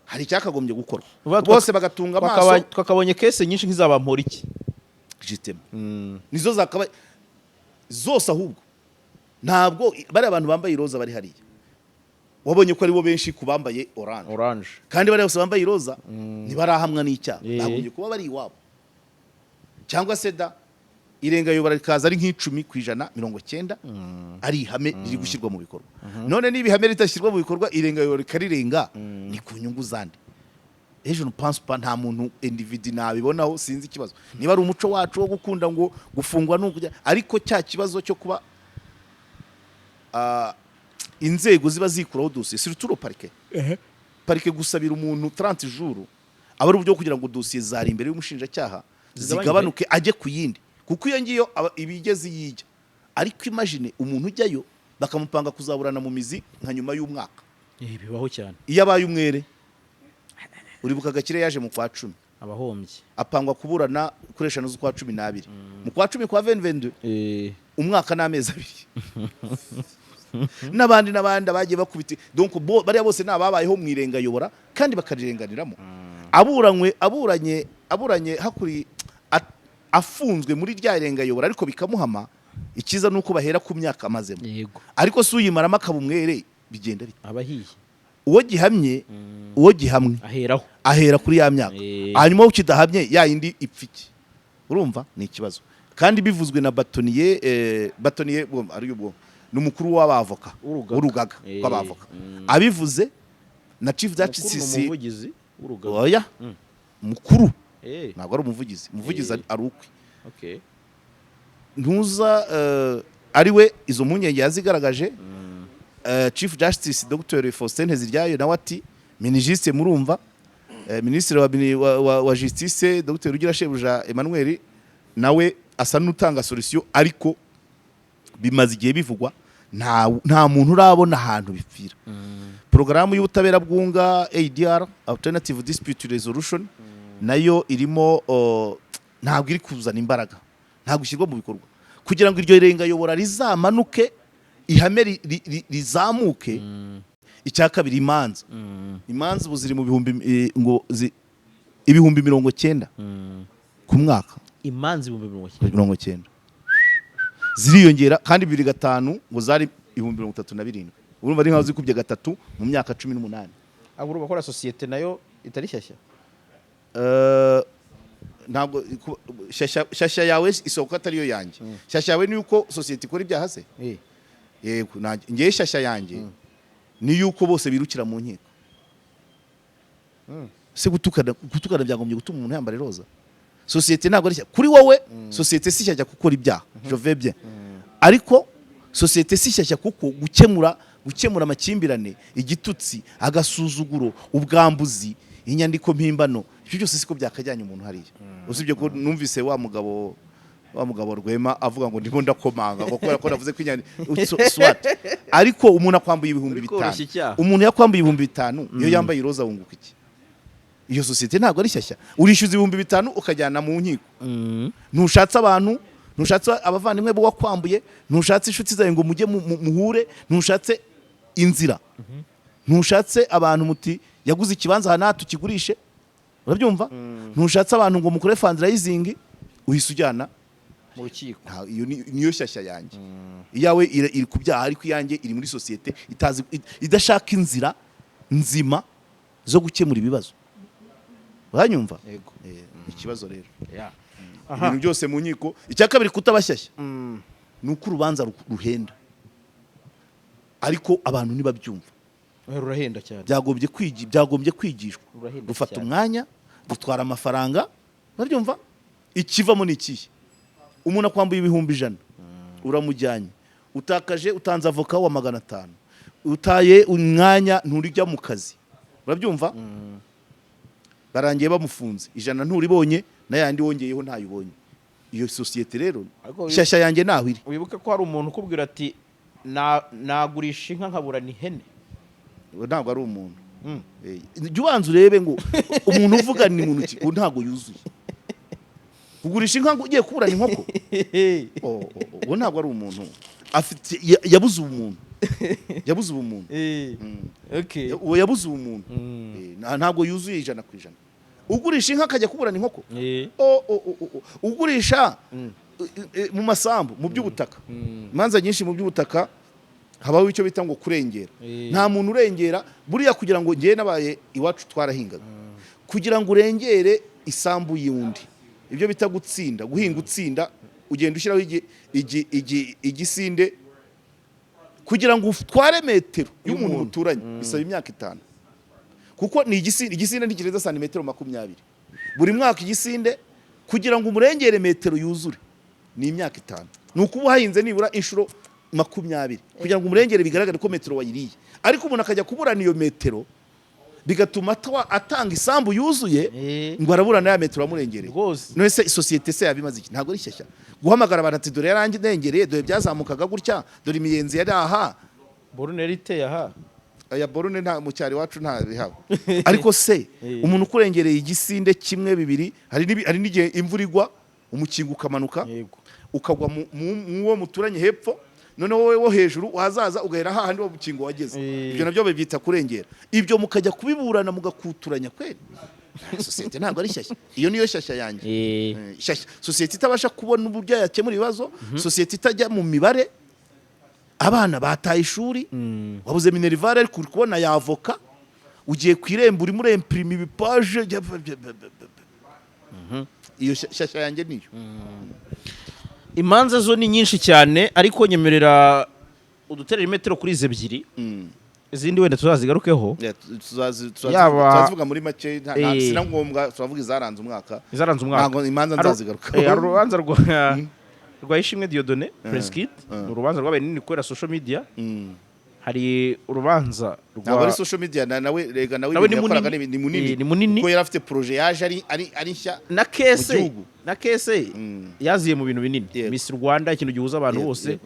Hari cyakagombye gukorwa bose bagatunga amaso. Twakabonye kese nyinshi nk'izabampora iki jitema nizo zakaba zose, ahubwo ntabwo bari abantu bambaye iroza bari hariya wabonye ko ari bo benshi kubambaye orange kandi bari bose bambaye iroza ntibarahamwa n'icyaha, bagombye kuba bari iwabo. Cyangwa se da irenga yobora rikaza ari nk'10% 90 ari ihame riri gushyirwa mu bikorwa. None niba ihame ritashyirwa mu bikorwa irenga yobora rikarirenga ni ku nyungu zandi. Ejo no pense pas nta muntu individu nabibonaho, sinzi ikibazo niba ari umuco wacu wo gukunda ngo gufungwa n'ukujya, ariko cya kibazo cyo kuba inzego ziba zikuraho dosiye surtout le parquet. Parquet gusabira umuntu 30 jours aba ari uburyo kugira ngo dosiye zari imbere y'umushinjacyaha zigabanuke ajye ku yindi, kuko iyo ngiyo ibigeze yijya. Ariko imagine umuntu ujyayo bakamupanga kuzaburana mu mizi nka nyuma y'umwaka. Bibaho cyane iyo abaye umwere. Uribuka Gakire yaje mu kwa 10 abahombye apangwa kuburana kuresha no z'ukwa 12 mu kwa 10 kwa 2022 umwaka n'amezi 2 n'abandi bagiye bakubita. Donc bari bose nababayeho mu irenga yobora kandi bakarirenganiramo. Aburanye hakuri afunzwe muri rya irenga yobora ariko bikamuhama. Ikiza nuko bahera ku myaka amazemo. Ariko suyimaramo akabumwere bigenda bite abahiye uwo gihamwe ahera kuri ya myaka. Hanyuma ukidahamye ya yindi ipfiki. Urumva ni ikibazo. Kandi bivuzwe na Batoniye ari ubwo n'umukuru w'abavoka urugaga rw'abavoka abivuze na Chief Justice umuvugizi w'urugaga. Oya mukuru ntabwo ari umuvugizi ari ukwi. Ntuza ariwe izo munyenge yazigaragaje. Chief Justice Dr. Faustin Nteziryayo nawe ati Minijiste murumva. Ministre wa Justice Dr. Rugira Shebuja Emmanuel nawe asa n'utanga solution, ariko bimaze igihe bivugwa nta muntu urabona ahantu bipfira. Programu y'ubutabera bwunga ADR Alternative Dispute Resolution nayo irimo ntabwo iri kuzana imbaraga, ntabwo ishyirwa mu bikorwa kugira ngo iryo renga yobora rizamanuke ihame rizamuke. Icya kabiri imanza ubu ziri mu ibihumbi 90 ku mwaka. Imanza 90 ziriyongera kandi 2005 ngo zari 37. Urumva ari nkaho zikubye gatatu mu myaka 18. Aburu bakora societe nayo itari shyashya. Ntabwo shyashya yawe isoko atariyo yanjye. Shyashya yawe ni uko societe ikora ibyaha se. Yego ngiye shyashya yanjye ni yuko bose birukira mu nkiko. Se gutukana byagombye gutuma umuntu yambara roza. Societe ntabwo ari kuri wowe. Societe si shyashya gukora ibyaha, je vais bien. Ariko societe si shyashya kuko gukemura amakimbirane, igitutsi, agasuzuguro, ubwambuzi, inyandiko mpimbano, ibyo byose siko byakajyanye umuntu hariya. Usibye ko numvise wa mugabo Rwema avuga ngo ndimo ndakomanga ngo ko navuze ko swat. Ariko umuntu akwambuye 5,000, umuntu yakwambuye 5,000 iyo yambaye iroza wunguka iki? Iyo societe ntabwo ari shyashya. Urishyuza 5,000 ukajyana mu nkiko. Ntushatse abantu, ntushatse abavandimwe bo wakwambuye, ntushatse inshuti zawe ngo mujye muhure, ntushatse inzira, ntushatse abantu muti yaguze ikibanza hana tukigurishe. Urabyumva? Ntushatse abantu ngo mukore fundraising uhise ujyana mu rukiko. Iyo niyo shyashya yanjye. Iyawe iri kubyaha ariko iyanjye iri muri societe idashaka inzira nzima zo gukemura ibibazo. Uranyumva? Yego. Ikibazo rero. Ibintu byose mu nkiko. Icya kabiri kutabashyashya. Nuko urubanza ruhenda. Ariko abantu nibabyumva. Rurahenda cyane. Byagombye kwigishwa. Rufata umwanya bitwara amafaranga urabyumva ikivamo ni ikihe umuntu akwambuye ibihumbi 100 uramujyanye utanze avoka wa 500 utaye umwanya nturijya mu kazi urabyumva barangiye bamufunze 100 nturibonye nayandi wongeyeho ntayibonye iyo societe rero shyashya yanjye naho iri wibuke ko hari umuntu ukubwira ati nagurisha inka nkabura ni hene ntabwo ari umuntu jya ubanza urebe ngo umuntu uvuga ni muntu ki ntabwo yuzuye kugurisha inka ugiye kuburana inkoko uwo ntabwo ari umuntu afite yabuze ubumuntu uwo yabuze ubumuntu ntabwo yuzuye 100%. Ugurisha inka akajya kuburana inkoko ugurisha mu masambu mu by'ubutaka imanza nyinshi mu by'ubutaka habaho icyo bita ngo kurengera nta muntu urengera buriya kugira ngo ngiye nabaye iwacu twarahingaga kugira ngo urengere isambu y'undi ibyo bita gutsinda guhinga utsinda ugenda ushyiraho igisinde kugira ngo utware metero y'umuntu muturanye bisaba imyaka 5 kuko ni igisinde ntikireza santimetero 20 buri mwaka igisinde kugira ngo umurengere metero yuzure ni imyaka 5 nuko ubu hahinze nibura inshuro 20 kugira ngo umurengere bigaragare ko metero wayiriye ariko umuntu akajya kuburana iyo metero bigatuma atanga isambu yuzuye ngo araburana ya metero amurengereye none se societe se yabimaze iki ntabwo ari shyashya guhamagara abantu ati dore yarangi ndengereye dore byazamukaga gutya dore imiyenzi yari aha borune riteye aha aya borune nta mu cyari wacu nta bihaba ariko se umuntu ukurengereye igisinde kimwe bibiri hari n'igihe imvura igwa umukingo ukamanuka ukagwa mu wo muturanye hepfo none wowe wo hejuru wazaza ugahera hahandi wo mukingo wageze ibyo nabyo babyita kurengera ibyo mukajya kubiburana mugakuturanya kweli societe ntabwo ari shyashya iyo niyo shyashya yanjye societe itabasha kubona uburyo yakemura ibibazo societe itajya mu mibare abana bataye ishuri wabuze minerivare ariko uri kubona ya avoka ugiye kwiremba uri muri imprime ibipaje iyo shyashya yanjye niyo imanza zo ni nyinshi cyane ariko nyemerera uduterera imetero kuri izi 2 izindi wenda tuzazigarukeho tuzavuga muri make sina ngombwa turavuga izaranze umwaka ntabwo imanza nzazigarukaho urubanza rwa Ishimwe Dieudonné Preskid urubanza rwabaye nini kubera social media hari urubanza ntabwo ari social media nawe rega nawe yakoraga ni munini kuko yari afite projet yaje ari nshya na kese yaziye mu bintu binini Miss Rwanda ikintu gihuza abantu bose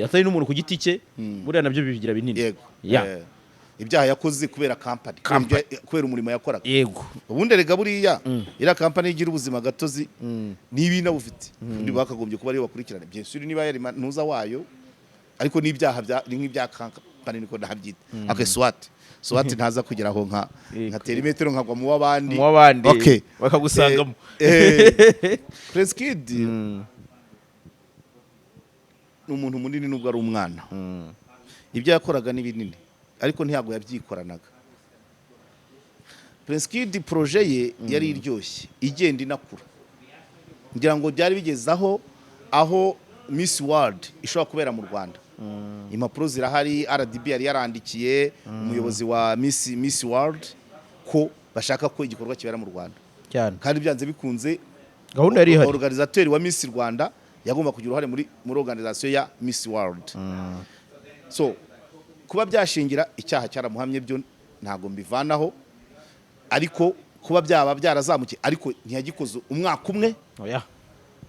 atari n'umuntu ku giti cye buriya nabyo bibigira binini ibyaha yakoze kubera company kubera umurimo yakoraga yego ubundi rega buriya ira company igira ubuzima gatozi nibi nabufite ndi bakagombye kuba ari bakurikirana bien sûr niba yari ntuza wayo ariko n'ibyaha nk'ibya company niko ndabyita SWAT ntaza kugera aho nka terimetero nkagwa mu wabandi okay bakagusangamo Preskid n'umuntu munini nubwo ari umwana ibyo yakoraga ni binini ariko ntiyago yabyikoranaga Preskid projet ye yari iryoshye igenda inakura ngira ngo byari bigezaho aho Miss World ishobora kubera mu Rwanda impapuro zirahari RDB yari yarandikiye umuyobozi wa Miss World ko bashaka ko igikorwa kibera mu Rwanda kandi byanze bikunze gahunda yari ihari organisateur wa Miss Rwanda yagomba kugira uruhare muri organization ya Miss World so kuba byashingira icyaha cyaramuhamye byo ntago mbivanaho ariko kuba byaba byarazamukiye ariko ntiyagikoze umwaka umwe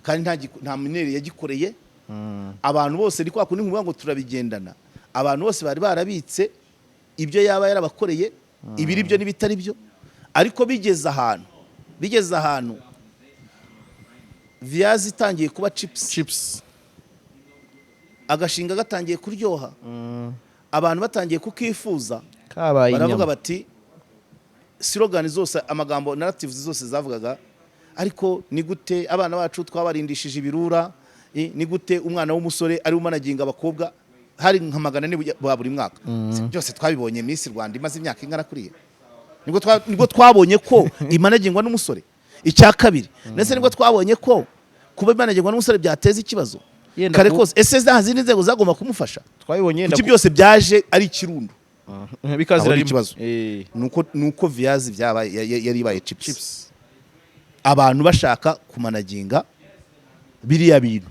kandi nta minere yagikoreye abantu bose ni kwa kundi nkuvuga ngo turabigendana abantu bose bari barabitse ibyo yaba yarabakoreye ibiri byo n'ibitari byo ariko bigeze ahantu viazi itangiye kuba chips agashinga gatangiye kuryoha abantu batangiye kukifuza baravuga bati slogan zose amagambo narratives zose zavugaga ariko ni gute abana bacu twabarindishije ibirura ni gute umwana w'umusore ari umanaginga abakobwa hari nka 400 ba buri mwaka byose twabibonye Miss Rwanda imaze imyaka ingana kuriye nibwo twabonye ko imanagingwa n'umusore icya kabiri nese nibwo twabonye ko kuba imanagingwa n'umusore byateza ikibazo kare kose ese zazindi nzego zagomba kumufasha twabibonye iki byose byaje ari ikirundo bikazira ikibazo nuko viazi byaba yari ibaye chips abantu bashaka kumanaginga biriya bintu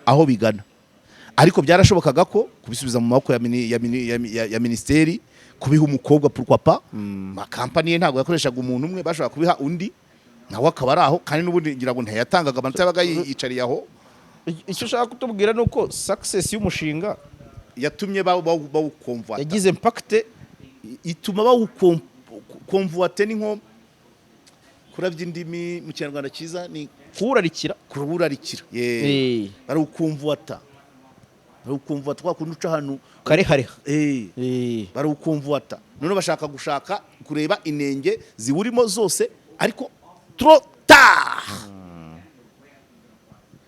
aho bigana, ariko byarashobokaga ko kubisubiza mu maboko ya ministeri, kubiha umukobwa pourquoi pas, makampani ye ntabwo yakoreshaga umuntu umwe, bashobora kubiha undi nawe akaba ari aho, kandi n'ubundi ngira ngo ntayatangaga amanota yabaga yicariye aho. Icyo ushaka kutubwira ni uko success y'umushinga yatumye bawukomvata, yagize impact, ituma bawukomvata. Ni nko kurabya indimi mu Kinyarwanda cyiza ni kurarikira, barawukomvata, kwa kundi uca hano karehareha, barawukomvata. None bashaka kureba inenge ziwurimo zose, ariko trop tard,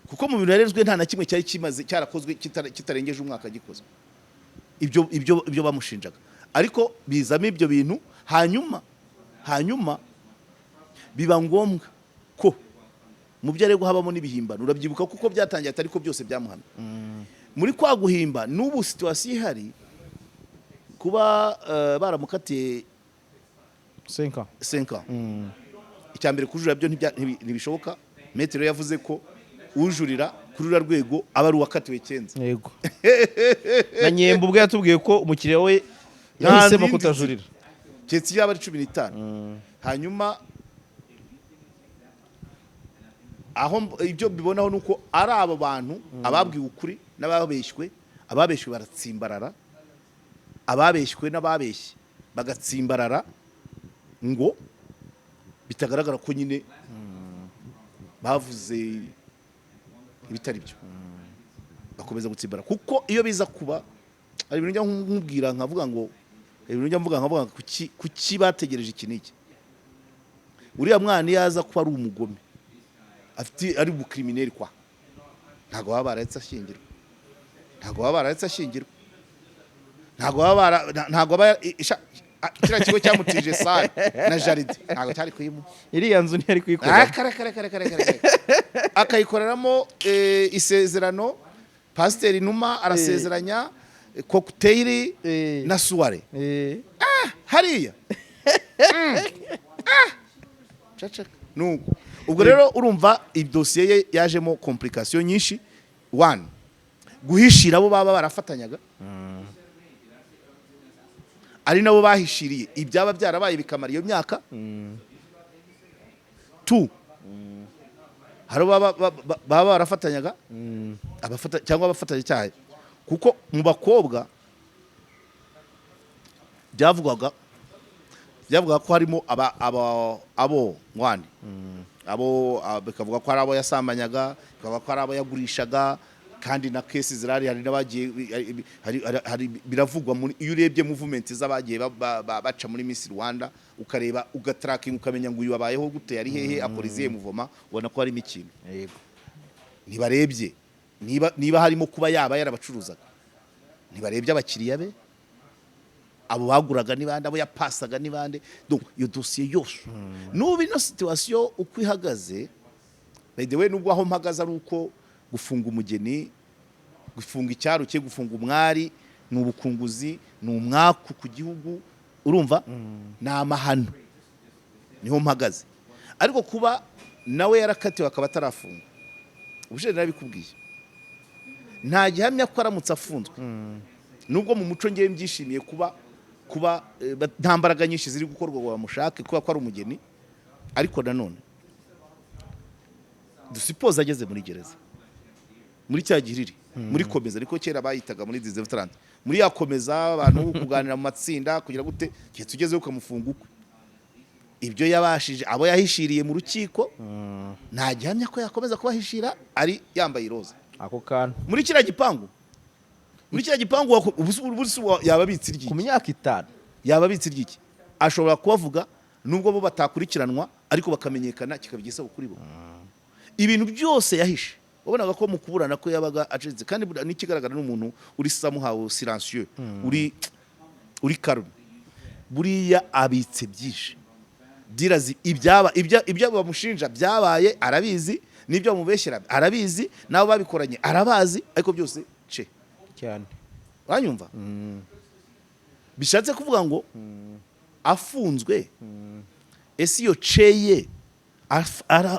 kuko mu bintu yarezwe nta na kimwe cyari kimaze cyarakozwe kitarengeje umwaka gikozwe. Ibyo bamushinjaga, ariko bizamo ibyo bintu, hanyuma biba ngombwa ko mu byo aregwa habamo n'ibihimbano. Urabyibuka kuko byatangiye atari ko byose byamuhamye. Muri kwa guhimba n'ubu situation ihari, kuba baramukatiye 5 ans. Icyambere kujura byo ntibishoboka. Metero yavuze ko ujurira kuri ura rwego aba ari uwakatiwe Kenza. Yego. Na Nyembo ubwo yatubwiye ko umukiriya we yahisemo kutajurira. Cyetse yaba ari 15. Hanyuma aho ibyo bibonaho nuko ari abo bantu ababwiwe ukuri n'ababeshywe, ababeshywe baratsimbarara, ababeshywe n'ababeshye bagatsimbarara, ngo bitagaragara ko nyine bavuze ibitari byo, bakomeza gutsimbara. Kuko iyo biza kuba ari ibintu njya nkubwira nkavuga ngo kuki bategereje iki niki. Uriya mwana yaza kuba ari umugome, afite ari ubukrimineri kwa, ntago baba baretse ashingirwa, ntago baba kiriya kigo cyamutije sale na jaride ntago cyari kuyimu, iriya nzu ntiyari kuyikora, akayikoreramo isezerano. Pasiteri Numa arasezeranya cocktail na soirée hariya nuko. Ubwo rero urumva idosiye ye yajemo complication nyinshi. One, guhishira abo baba barafatanyaga, ari nabo bahishiriye ibyaba byarabaye bikamara iyo myaka. Two, hari baba barafatanyaga cyangwa abafatanya cyaha, kuko mu bakobwa byavugwaga ko harimo abo mwani, bikavuga ko ari abo yasambanyaga, bikavuga ko ari abo yagurishaga, kandi na kesi zirari hari n'abagiye biravugwa. Iyo urebye movement z'abagiye baca muri Miss Rwanda, ukareba ugatracking, ukamenya ngo uyu wabayeho gute, yari hehe, akora izihe muvoma, ubona ko harimo ikintu. Yego, ntibarebye niba harimo kuba yaba yarabacuruzaga, ntibarebye abakiriya be, abo baguraga nibande, abo yapasaga nibande. Donc iyo dossier yose nubu ino situation uko ihagaze, by the way, nubwo aho mpagaze ari uko gufunga umugeni, gufunga icyaro cye, gufunga umwari, ni ubukunguzi, ni umwaku ku gihugu, urumva, ni amahano, niho mpagaze. Ariko kuba nawe yarakatiwe akaba atarafunga, ubushe narabikubwiye, nta gihamya ko aramutse afunzwe. Nubwo mu muco ngiye mbyishimiye kuba nta mbaraga nyinshi ziri gukorwa ngo bamushake kuba ko ari umugeni, ariko nanone dusipoza ageze muri gereza, muri cya gihiriri, muri komeza, ariko kera bayitaga muri 1930, muri yakomeza abantu kuganira mu matsinda kugira gute kiye tugezeho ukamufunga ukwe. Ibyo yabashije abo yahishiriye mu rukiko, nta gihamya ko yakomeza kubahishira ari yambaye iroza ako kana muri kiriya gipangu. Ubusu yababitse iryi ku myaka 5, yababitse iryi ashobora kubavuga, nubwo bo batakurikiranwa, ariko bakamenyekana, kikabigisa kuri bo. Ibintu byose yahishe, wabonaga ko mu kuburana ko yabaga acitse, kandi n'ikigaragara n'umuntu uri samuhawe silencieux, uri calme. Buriya abitse byinshi, dirazi ibyo bamushinja byabaye arabizi, n'ibyo bamubeshyera arabizi, nabo babikoranye arabazi, ariko byose cyane. Uranyumva? Bishatse kuvuga ngo afunzwe, ese iyo ceye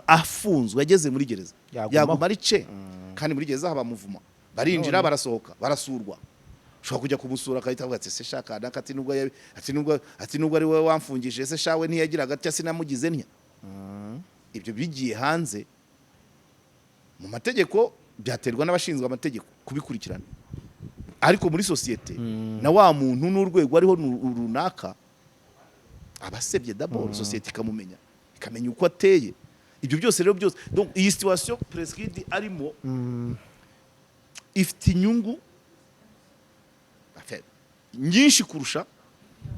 afunzwe ageze muri gereza yaguma ari ce kandi muri gereza haba muvuma barinjira barasohoka barasurwa ushobora kujya kumusura akahita avuga ati se shaka nakati nubwo ari wowe wamfungije se shawe ntiyagira gatya sinamugize ntya ibyo bigiye hanze mu mategeko byaterwa n'abashinzwe amategeko kubikurikirana ariko muri societe na wa muntu n'urwego ariho runaka abasebye d'abord societe ikamumenya ikamenya uko ateye ibyo byose rero byose donc iyi situation prescride arimo ifite inyungu nyinshi kurusha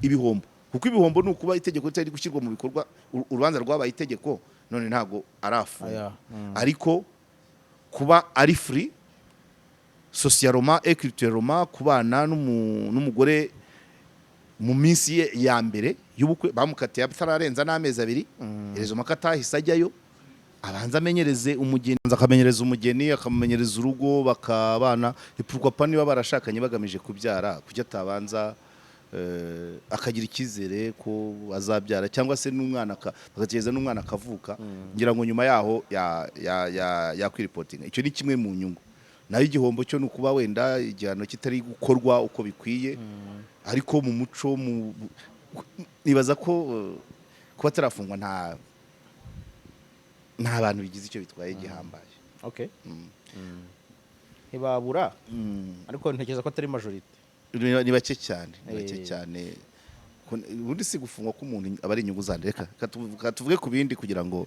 ibihombo kuko ibihombo nukuba itegeko ritari gushyirwa mu bikorwa urubanza rwabaye itegeko none ntago arafu ariko kuba ari free socialement et culturellement kubana n'umugore mu minsi ye ya mbere y'ubukwe bamukatiye atararenza n'amezi abiri irezo makata hisajyayo abanza amenyereze umugeni akamenyereza umugeni akamumenyereza urugo bakabana pourquoi pas niba barashakanye bagamije kubyara kujya atabanza akagira ikizere ko azabyara cyangwa se n'umwana bagategeza n'umwana akavuka ngira ngo nyuma yaho ya kwiripotinga icyo ni kimwe mu nyungu nayo igihombo cyo nukuba wenda igihano kitari gukorwa uko bikwiye ariko mu muco nibaza ko kuba tarafungwa nta bantu bigize icyo bitwaye gihambaye okay ntibabura ariko ntekereza ko atari majority ni bake cyane ubundi si gufungwa k'umuntu aba ari inyungu zandi reka tuvuge ku bindi kugira ngo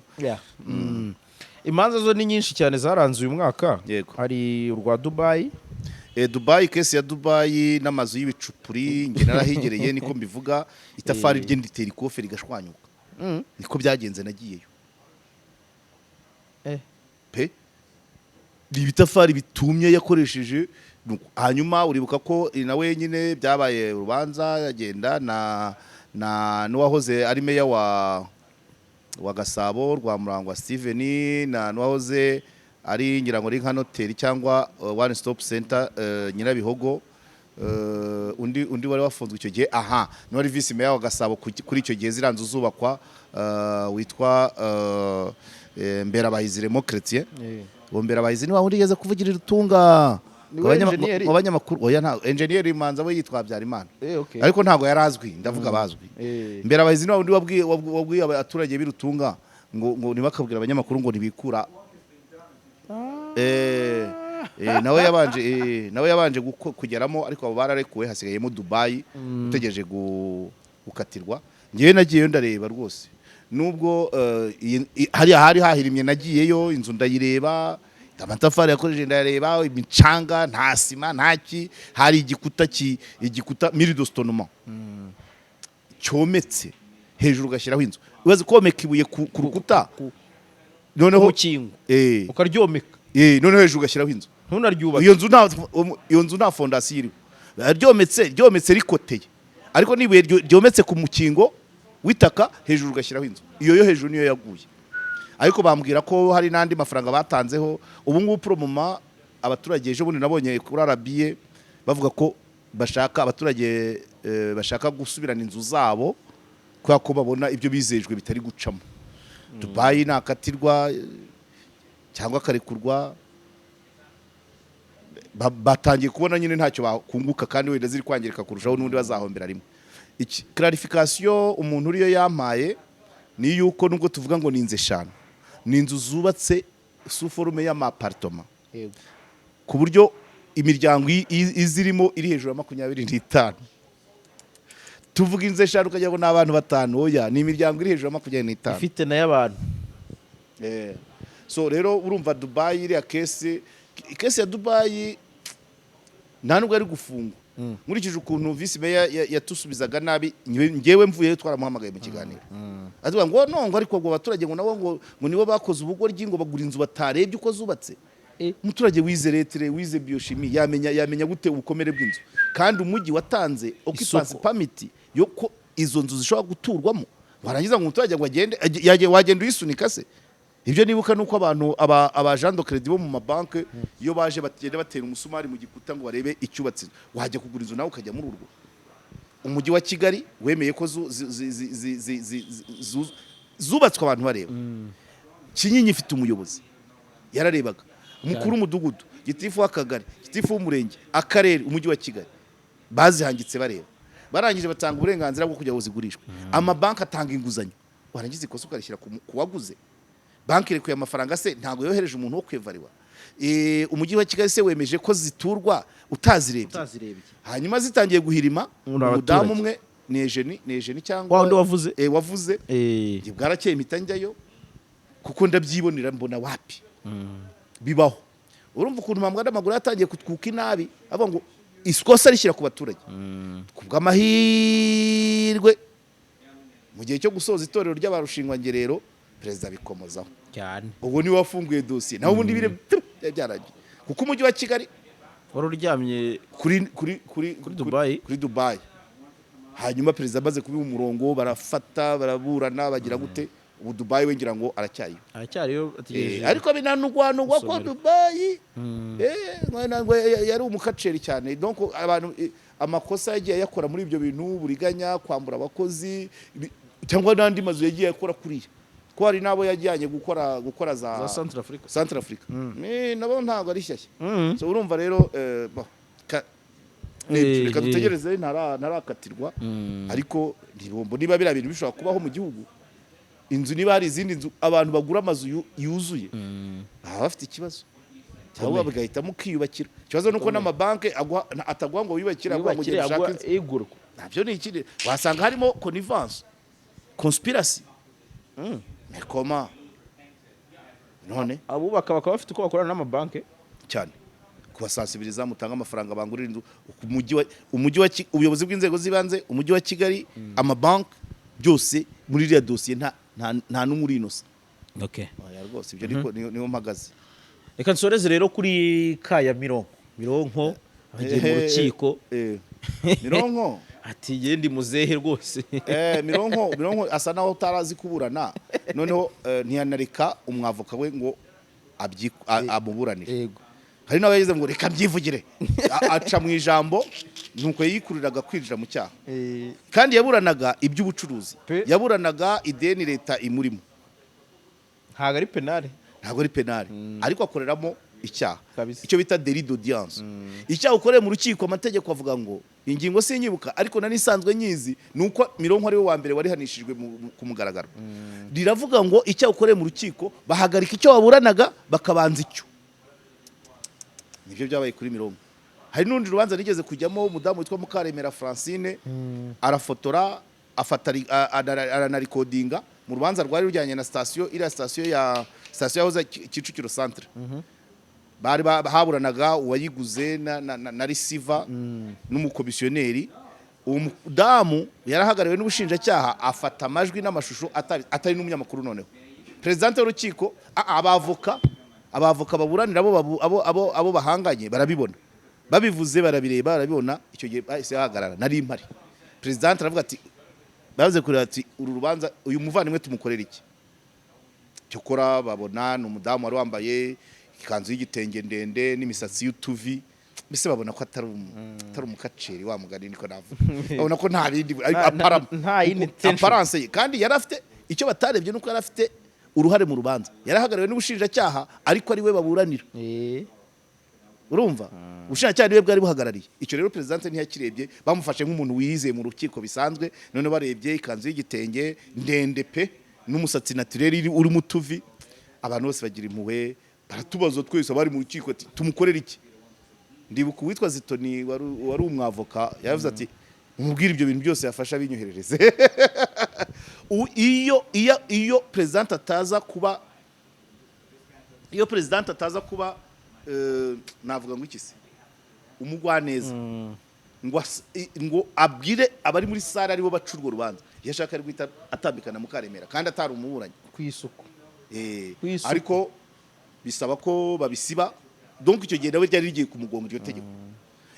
imanza zo ni nyinshi cyane zaranze uyu mwaka hari urwa Dubai kesi ya Dubai n'amazu y'ibicupuri nge narahigereye niko mbivuga itafari rye nditera ikofe rigashwanyuka niko byagenze nagiyeyo pe ibitafari bitumye yakoresheje hanyuma uribuka ko nawe nyine byabaye urubanza yagenda na n'uwahoze ari meya wa Gasabo rwa Murangwa Steven na n'uwahoze ari ngira ngo nka noteri cyangwa one stop center Nyirabihogo undi wari wafunzwe icyo gihe n'uwari vice meya wa Gasabo kuri icyo gihe ziranze uzubakwa witwa Mberabayiziremo Chrétien Mberabayizi ni wa wundi yeze kuvugira urutunga abanyamakuru oya nta engineer Imanza we yitwa Byarimana ariko ntago yarazwi ndavuga bazwi Mberabayizi ni wa wundi wabwiye abaturage birutunga ngo nibakabwira abanyamakuru ngo nibikura nawe yabanje kugeramo ariko abo bararekuwe hasigayemo Dubai utegereje gukatirwa ngiye nagiyeyo ndareba rwose nubwo hari hahirimye nagiyeyo inzu ndayireba amatafari yakoresheje ndareba imicanga nta sima ntaki hari igikuta miridostonement cyometse hejuru gashyiraho inzu ubaze komeka ibuye ku rukuta noneho ukingo ukaryomeka noneho hejuru gashyiraho inzu ntunaryubake iyo nzu nta fondasiyo iriho ryometse rikoteye ariko nibuye ryometse ku mukingo witaka hejuru gashyiraho inzu iyo yo hejuru niyo yaguye ariko bambwira ko hari nandi mafaranga batanzeho ubu ngubu promoma abaturage ejo bundi nabonye kuri RBA bavuga ko abaturage bashaka gusubirana inzu zabo kwa ko babona ibyo bizejwe bitari gucamo Dubai nakatirwa cyangwa karekurwa batangiye kubona nyine ntacyo bakunguka kandi wenda ziri kwangirika kurushaho n'undi bazahombera rimwe iki clarification umuntu uriyo yampaye ni yuko nubwo tuvuga ngo ninze 5 ninzu zubatse sous forme y'amapartement ku buryo imiryango izirimo iri hejuru ya 25 tuvuga inze 5 ukajya ngo n'abantu 5 oya ni imiryango iri hejuru ya 25 ifite na y'abantu so rero urumva Dubai iri kesi ya Dubai nta nubwo ari gufungwa nkurikije ukuntu vice meya yatusubizaga nabi ngewe mvuye twaramuhamagaye mu kiganiro avuga ngo nongo ariko ngo abaturage ngo nabo ngo nibo bakoze ubugoryi ngo bagura inzu batarebye uko zubatse umuturage wize letre wize biochimie yamenya gute ubukomere bw'inzu kandi umujyi watanze occupancy permit yo ko izo nzu zishobora guturwamo warangiza ngo umuturage ngo wagenda uyisunika se ibyo nibuka nuko abantu abajando credit bo mu mabanke iyo baje bagenda batera umusumari mu gikuta ngo barebe icyubatse wajya kugura inzu nawe ukajya muri urwo umujyi wa Kigali wemeye ko zubatswe abantu bareba Kinyinya ifite umuyobozi yararebaga umukuru w'umudugudu, gitifu w'akagari, gitifu w'umurenge, akarere, umujyi wa Kigali bazihangitse bareba, barangije batanga uburenganzira bwo kujya kuzigurishwa. Amabanki atanga inguzanyo, warangiza ikosa ukarishyira ku waguze. Banki irekuye amafaranga se ntabwo yohereje umuntu wo kwevariwa. Umujyi wa Kigali se wemeje ko ziturwa utazirebye. Hanyuma zitangiye guhirima, umudamu umwe nejeni cyangwa wandi wavuze bwarakeye impita njyayo kuko ndabyibonera mbona wapi bibaho. Urumva ukuntu mpamwa n'amaguru yatangiye kutwuka inabi, avuga ngo ikosa rishyira ku baturage. Kubw'amahirwe mu gihe cyo gusoza itorero ry'abarushingwa ngerero, perezida bikomozaho cyane. Ubwo ni wafunguye dosiye, naho ubundi bire byaragiye kuko umujyi wa Kigali wari uryamye kuri Dubai. Hanyuma perezida amaze kubiha umurongo, barafata baraburana bagira gute. Ubu Dubai we ngira ngo aracyariyo ariko binanugwanugwa ko Dubai yari umukaceri cyane. Donc abantu amakosa yagiye yakora muri ibyo bintu, buriganya, kwambura abakozi cyangwa n'andi mazu yagiye yakora kuriya, ko hari nabo yajyanye gukora za Central Africa nabo ntabwo ari shyashya. So urumva rero reka dutegereze, ntarakatirwa. Ariko niba biriya bintu bishobora kubaho mu gihugu, inzu niba hari izindi nzu abantu bagura amazu yuzuye, baba bafite ikibazo cyangwa bagahitamo kwiyubakira. Ikibazo nuko n'amabanki ataguha ngo wiyubakire, ngo ushake igurwa. Nabyo ni ikindi, wasanga harimo connivance, conspiracy. Koma none abubaka bakaba bafite uko bakorana n'amabanki cyane, kubasansibiriza, mutanga amafaranga bangurira inzu. Ubuyobozi bw'inzego z'ibanze, umujyi wa Kigali, amabanki, byose muri iriya dosiye nta n'umwe uri inosa. Okay, rwose ibyo niho mpagaze. Reka nsoreze rero kuri kaya Mironko agiye mu rukiko. Mironko ati yendi muzehe rwose. Mironko asa naho utarazi kuburana, noneho ntiyanareka umwavoka we ngo amuburanire. Hari nawe yagize ngo reka mbyivugire, aca mu ijambo, nuko yikuriraga kwinjira mu cyaha. Kandi yaburanaga iby'ubucuruzi, yaburanaga ideni leta imurimo. Ntabwo ari penale, ariko akoreramo icyaha, icyo bita délit d'audience. Icyaha ukoreye mu rukiko, amategeko avuga ngo, ingingo sinyibuka ariko nani isanzwe nyizi, nuko Mironko ari we wa mbere warihanishijwe ku mugaragaro. Riravuga ngo icyaha ukoreye mu rukiko, bahagarika icyo waburanaga bakabanza icyo. Nibyo byabaye kuri Mironko. Hari n'undi rubanza rigeze kujyamo umudamu witwa Mukaremera Francine, arafotora, aranarikodinga mu rubanza rwari rujyanye na station, iriya station yahoze Kicukiro Centre. Bari haburanaga uwayiguze na receiver n'umukomisiyoneri. Uwo mudamu yarahagariwe n'ubushinjacyaha, afata amajwi n'amashusho atari n'umunyamakuru. Noneho presidente w'urukiko, abavoka baburanira abo bahanganye barabibona, babivuze barabireba barabibona. Icyo gihe bahise bahagarara, nari impari. Presidente aravuga ati, bavuze kuri ati, uru rubanza uyu muvandimwe tumukorera iki? Cyokora babona ni umudamu wari wambaye ikanzu y'igitenge ndende n'imisatsi y'utuvi, mbese babona ko atari umukaceri wa mugani, niko navuga. Babona ko nta bindi aparance ye, kandi yari afite icyo batarebye, nuko yari afite uruhare mu rubanza. Yarahagariwe n'ubushinjacyaha, ariko ari we baburanira. Urumva, ubushinjacyaha niwe bwari buhagarariye. Icyo rero presidente ntiyakirebye, bamufashe nk'umuntu wiyizeye mu rukiko bisanzwe. None barebye ikanzu y'igitenge ndende pe n'umusatsi naturel uri mu tuvi, abantu bose bagira impuhwe, baratubazo twese bari mu rukiko ati tumukorera iki? Ndibuka uwitwa Zitoni wari umwavoka, yavuze ati mubwire ibyo bintu byose yafasha binyoherereze. Iyo presidente ataza kuba navuga ngo iki se umugwaneza, ngo abwire abari muri sare aribo bacurwa urubanza, yashaka ari guhita atambikana Mukaremera kandi atari umuburanyi kwisuku. Ariko bisaba ko babisiba. Donc icyo gihe nawe ryari rigiye kumugonga iryo tegeko.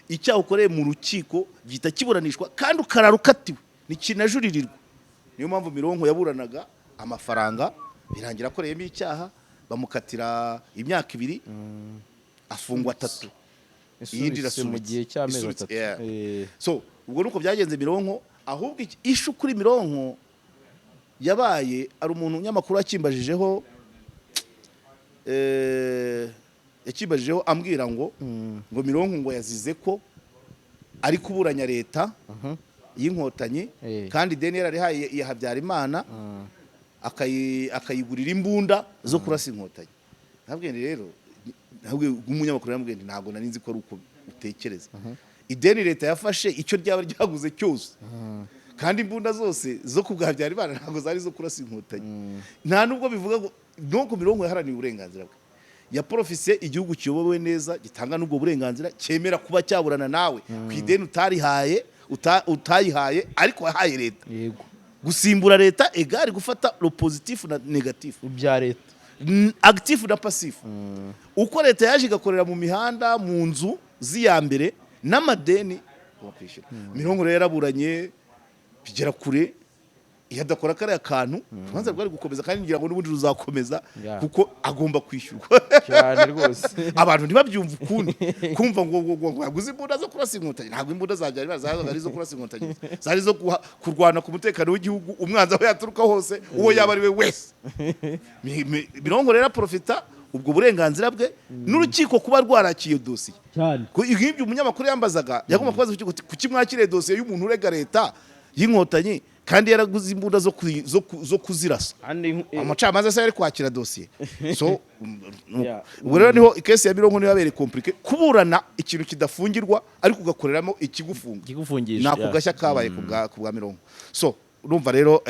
Icyaha ukoreye mu rukiko gihita kiburanishwa kandi ukararukatiwe, nikinajuririrwa. Niyo mpamvu Mironko yaburanaga amafaranga, birangira akoreyemo icyaha, bamukatira imyaka 2, afungwa 3, yinjira mu gihe cy'amezi 3. So ubwo nuko byagenze Mironko. Ahubwo ishu kuri Mironko yabaye ari umuntu nyamakuru akimbajijeho, yakibajeho ambwira ngo Mironko ngo yazize ko ari kuburanya leta y'inkotanyi kandi deni yararihaye ya Habyarimana akayigurira imbunda zo kurasa inkotanyi. Ntabwo rero umunyamakuru yambwiye ntabwo nari nzi ko ari uko utekereza. Ideni leta yafashe icyo ryaba ryaguze cyose kandi imbunda zose zo kubwa Habyarimana ntabwo zari zo kurasa inkotanyi. Nta nubwo bivuga ngo nuko Mironko yaharaniye uburenganzira bwe ya profise igihugu kiyobowe neza gitanga nubwo burenganzira cyemera kuba cyaburana nawe ku ideni utayihaye ariko wahaye leta. Yego. Gusimbura leta egari gufata lo positif na negatif bya leta, actif na passif. Uko leta yaje igakorera mu mihanda mu nzu ziyambere n'amadeni wakwishyura. Mironko rero yaraburanye bigera kure yadakora kare kantu tubanza rwari gukomeza kandi ngira ngo n'ubundi ruzakomeza kuko agomba kwishyurwa cyane rwose. Abantu ntibabyumva ukundi kumva ngo yaguze imbunda zo kurasa inkotanyi. Ntabwo imbunda zabyari zari zo kurasa inkotanyi, zari zo kurwana ku mutekano w'igihugu umwanzi aho yaturuka hose uwo yaba ari we wese. Mironko rero profita ubwo burenganzira bwe n'urukiko kuba rwarakiye dosiye cyane. Nk'ibyo umunyamakuru yambazaga yagomba kubaza kuki mwakire dosiye y'umuntu urega leta y'inkotanyi kandi yaraguze imbunda zo kuzirasa. Amacamanza se yari kwakira dosiye. So ubwo rero niho ikesi ya Mironko niyo yabere compliqué kuburana ikintu kidafungirwa ariko ugakoreramo ikigufungisha nako gashya kabaye ku bwa Mironko. So urumva rero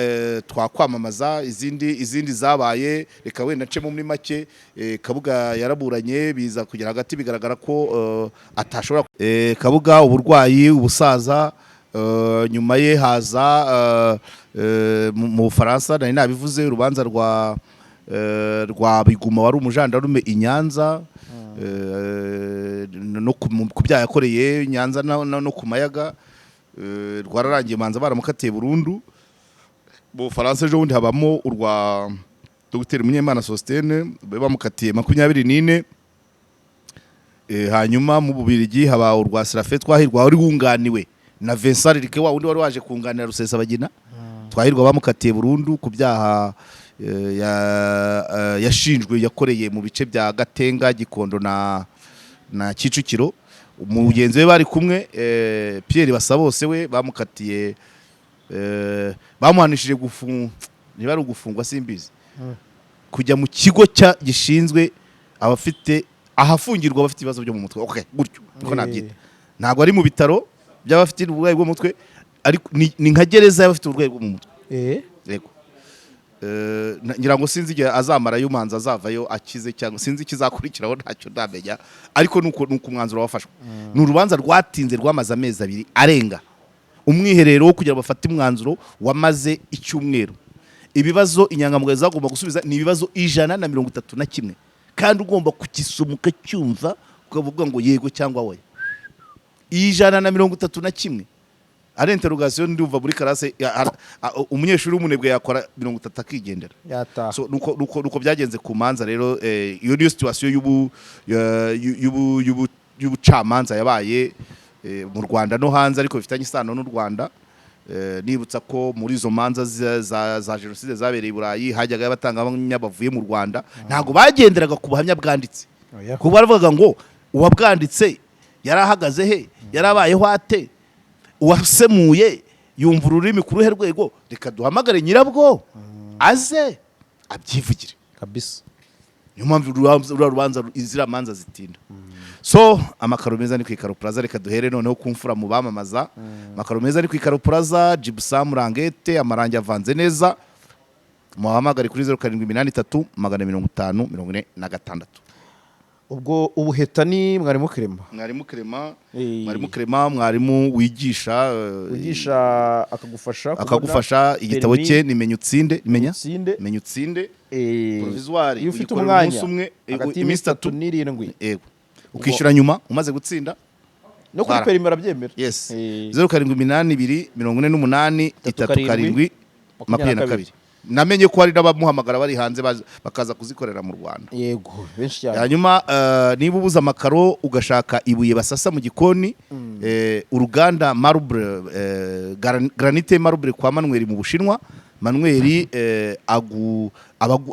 twakwamamaza izindi zabaye reka wenda ncemo muri make. Kabuga yaraburanye biza kugera hagati bigaragara ko atashobora Kabuga uburwayi ubusaza. Nyuma ye haza mu Bufaransa nari nabivuze urubanza rwa Biguma wari umujandarume i Nyanza no ku byaha yakoreye Nyanza no ku Mayaga rwararangiye manza baramukatiye burundu. Mu Bufaransa ejo bundi habamo urwa Dr Munyemana Sostene bamukatiye 24. Hanyuma mu Bubiligi haba urwa Serafet Twahirwa wari wunganiwe na Vincent Rike wa undi wari waje kunganira Rusesabagina. Twahirwa bamukatiye burundu ku byaha yashinjwe yakoreye mu bice bya Gatenga, Gikondo na Kicukiro. Umugenzi we bari kumwe Pierre Basabose we bamukatiye bamuhanishije niba ari gufungwa simbizi kujya mu kigo gishinzwe abafite ahafungirwa abafite ibibazo byo mu mutwe. Okay, gutyo niko nabyita. Ntabwo ari mu bitaro by'abafite uburwayi bwo mu mutwe ariko ni nka gereza y'abafite uburwayi bwo mu mutwe. Yego. Ngira ngo sinzi igihe azamara y'umanza azavayo akize cyangwa sinzi kizakurikiraho ntacyo ndamenya ariko nuko umwanzuro wafashwe. Ni urubanza rwatinze rwamaze amezi 2 arenga. Umwiherero wo kugira bafate umwanzuro wamaze icyumweru. Ibibazo inyangamugayo zagomba gusubiza ni ibibazo 131 kandi ugomba kukisumuka cyumva ukavuga ngo yego cyangwa oya. 131 ari interrogation ndumva muri karase umunyeshuri w'umunebwe yakora 30 akigendera. So nuko byagenze ku manza rero iyo niyo situation y'ubucamanza yabaye mu Rwanda no hanze ariko bifitanye isano n'u Rwanda. Nibutsa ko muri izo manza za jenoside zabereye i Burayi hajyaga batanga abanyabavuye mu Rwanda ntago bagenderaga ku buhamya bwanditse kuko baravuga ngo uwabwanditse yarahagaze he yarabayeho ate uwasemuye yumva ururimi ku ruhe rwego reka duhamagare nyirabwo aze abyivugire kabisa. Niyo mpamvu rubanza izira manza zitinda. So amakaro meza ni ku Ikaro Plaza reka duhere noneho kumfura mu bamamaza. Amakaro meza ni ku Ikaro Plaza Gypsum Rangete amarangi avanze neza. Muhamagare kuri 0783 550 ubwo ubuheta ni mwarimu Clement mwarimu wigisha akagufasha igitabo cye ni Menya Utsinde provisoire iyo ufite umwanya iminsi 3 n'irindwi yego ukishyura nyuma umaze gutsinda no kuri perimi arabyemera. Yes 0782 48 37 22. Namenye ko hari n'abamuhamagara bari hanze bakaza kuzikorera mu Rwanda. Yego benshi cyane. Hanyuma niba ubuza amakaro ugashaka ibuye basasa mu gikoni uruganda marble granite marble kwa Manuel mu Bushinwa Manuel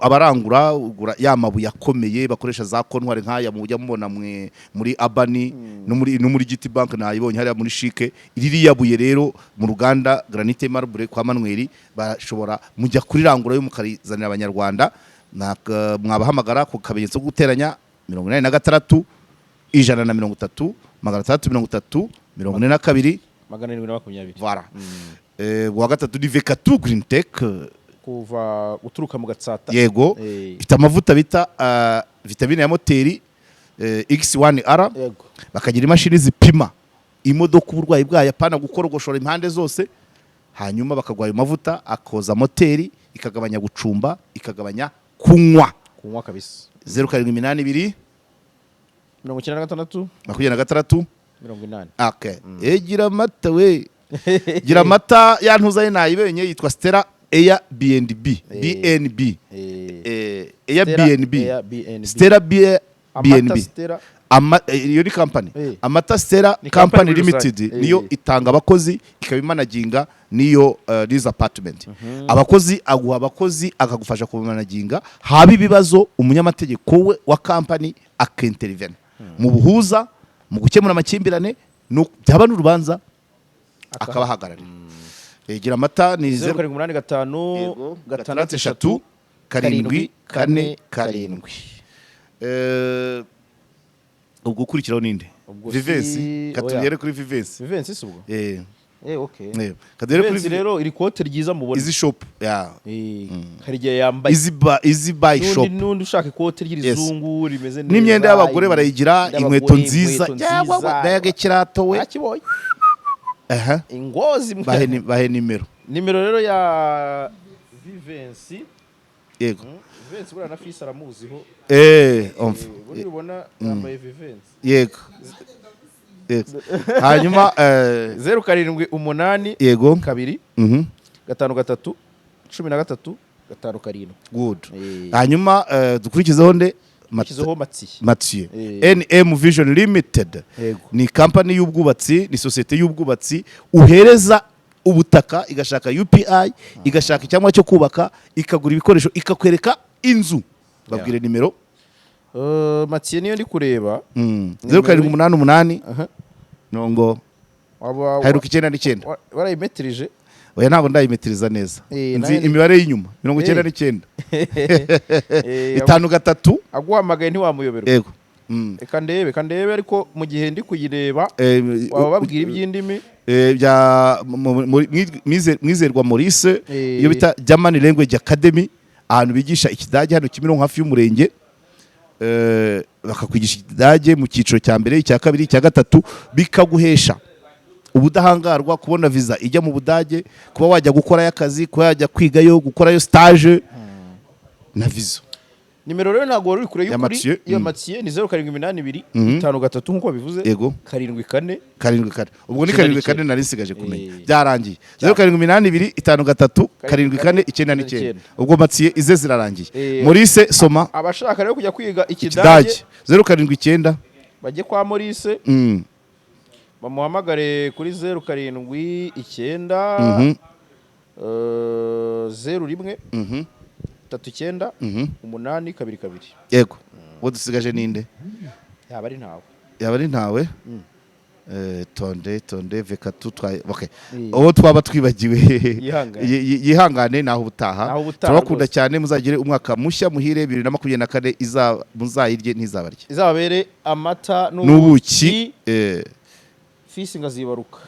abarangura ya mabuye akomeye bakoresha za kontwari nk'aya mujya mubona muri Abani no muri GT Bank nayibonye hariya muri Shike iriri yabuye rero mu ruganda Granite Marble kwa Manuel bashobora mujya kuri rangura yo mukarizanira abanyarwanda mwabahamagara ku kabenyetso guteranya 86 130 330 42 Voilà. Wa gatatu ni V4 Green Tech kuva uturuka mu Gatsata. Yego. Ifite amavuta bita vitamine ya moteri X1R. Yego. Bakagira imashini zipima imodoka uburwayi bwayo apana gukorogoshora impande zose. Hanyuma bakagwaye mavuta akoza moteri ikagabanya gucumba ikagabanya kunywa kabisa. 0782 96 26 80. Okay. Gira mata we. Gira mata yantuzaye nayibenye yitwa Stella Air BNB. BNB. Air BNB. Stella BNB. Iyo ni company. Amata Stella Company Limited niyo itanga abakozi ikabimanaginga niyo these apartment. Abakozi aguha abakozi akagufasha kubimanaginga haba ibibazo umunyamategeko we wa company akintervene mu buhuza mu gukemura amakimbirane no byaba n'urubanza akabahagararira. Gira mata ni 0785 6 7 7 ubwo ukurikiraho ninde? Vivensi katugere kuri Vivensi. Vivensi subwo? Okay. Kadere kuri rero iri kote ryiza mubona. Izi shop Karegeya yambaye. Izi buy shop. Nundi ushaka ikote ry'izungu rimeze neza. N'imyenda y'abagore barayigira inkweto nziza. Bage kirato we. Akiboye. Ingozi bahe nimero. Nimero rero ya Vivensi. Yego. Vivensi bura na fisi aramuziho. Ubona yambaye Vivensi. Yego. Hanyuma 0788 yego 2 5 13 57. Good. Hanyuma dukurikizeho nde Mathieu. NM Vision Limited ni company y'ubwubatsi ni societe y'ubwubatsi uhereza ubutaka igashaka UPI igashaka cyangwa cyo kubaka ikagura ibikoresho ikakwereka inzu babwire nimero Mathieu niyo ndi kureba 0788 nongo haruka 99 warayimetrije oya ntabwo ndayimetiriza neza nzi imibare y'inyuma 99 53 aguhamagaye ntiwamuyoberwa. Yego. Reka ndebe ariko mu gihe ndi kuyireba waba babwira iby'indimi bya Mwizerwa Maurice iyo bita German Language Academy ahantu bigisha ikidage hano Kimironko hafi y'umurenge bakakwigisha ikidage mu cyiciro cya mbere cya kabiri cya gatatu bikaguhesha ubudahangarwa kubona visa ijya mu Budage kuba wajya gukora y'akazi kuba wajya kwigayo gukorayo stage na visa. Nimero rero ntago wari kure y'ukuri ya Mathieu ni 0782 53 nkuko bivuze 74 ubwo ni 74 nari nsigaje kumenya byarangiye 0782 53 74 ubwo Mathieu ize zirarangiye. Maurice soma abashaka rero kujya kwiga ikidage 079 bajye kwa Maurice bamuhamagare kuri 079 01 39 8 22. Yego. Wo dusigaje ninde? Yaba ari ntawe. Tonde V4 twaye. Okay. Owo twaba twibagiwe. Yihangane naho ubutaha. Turabakunda cyane muzagire umwaka mushya muhire 2024 muzayirye ntizabarye. Izabere amata n'ubuki. Fisi ngazibaruka.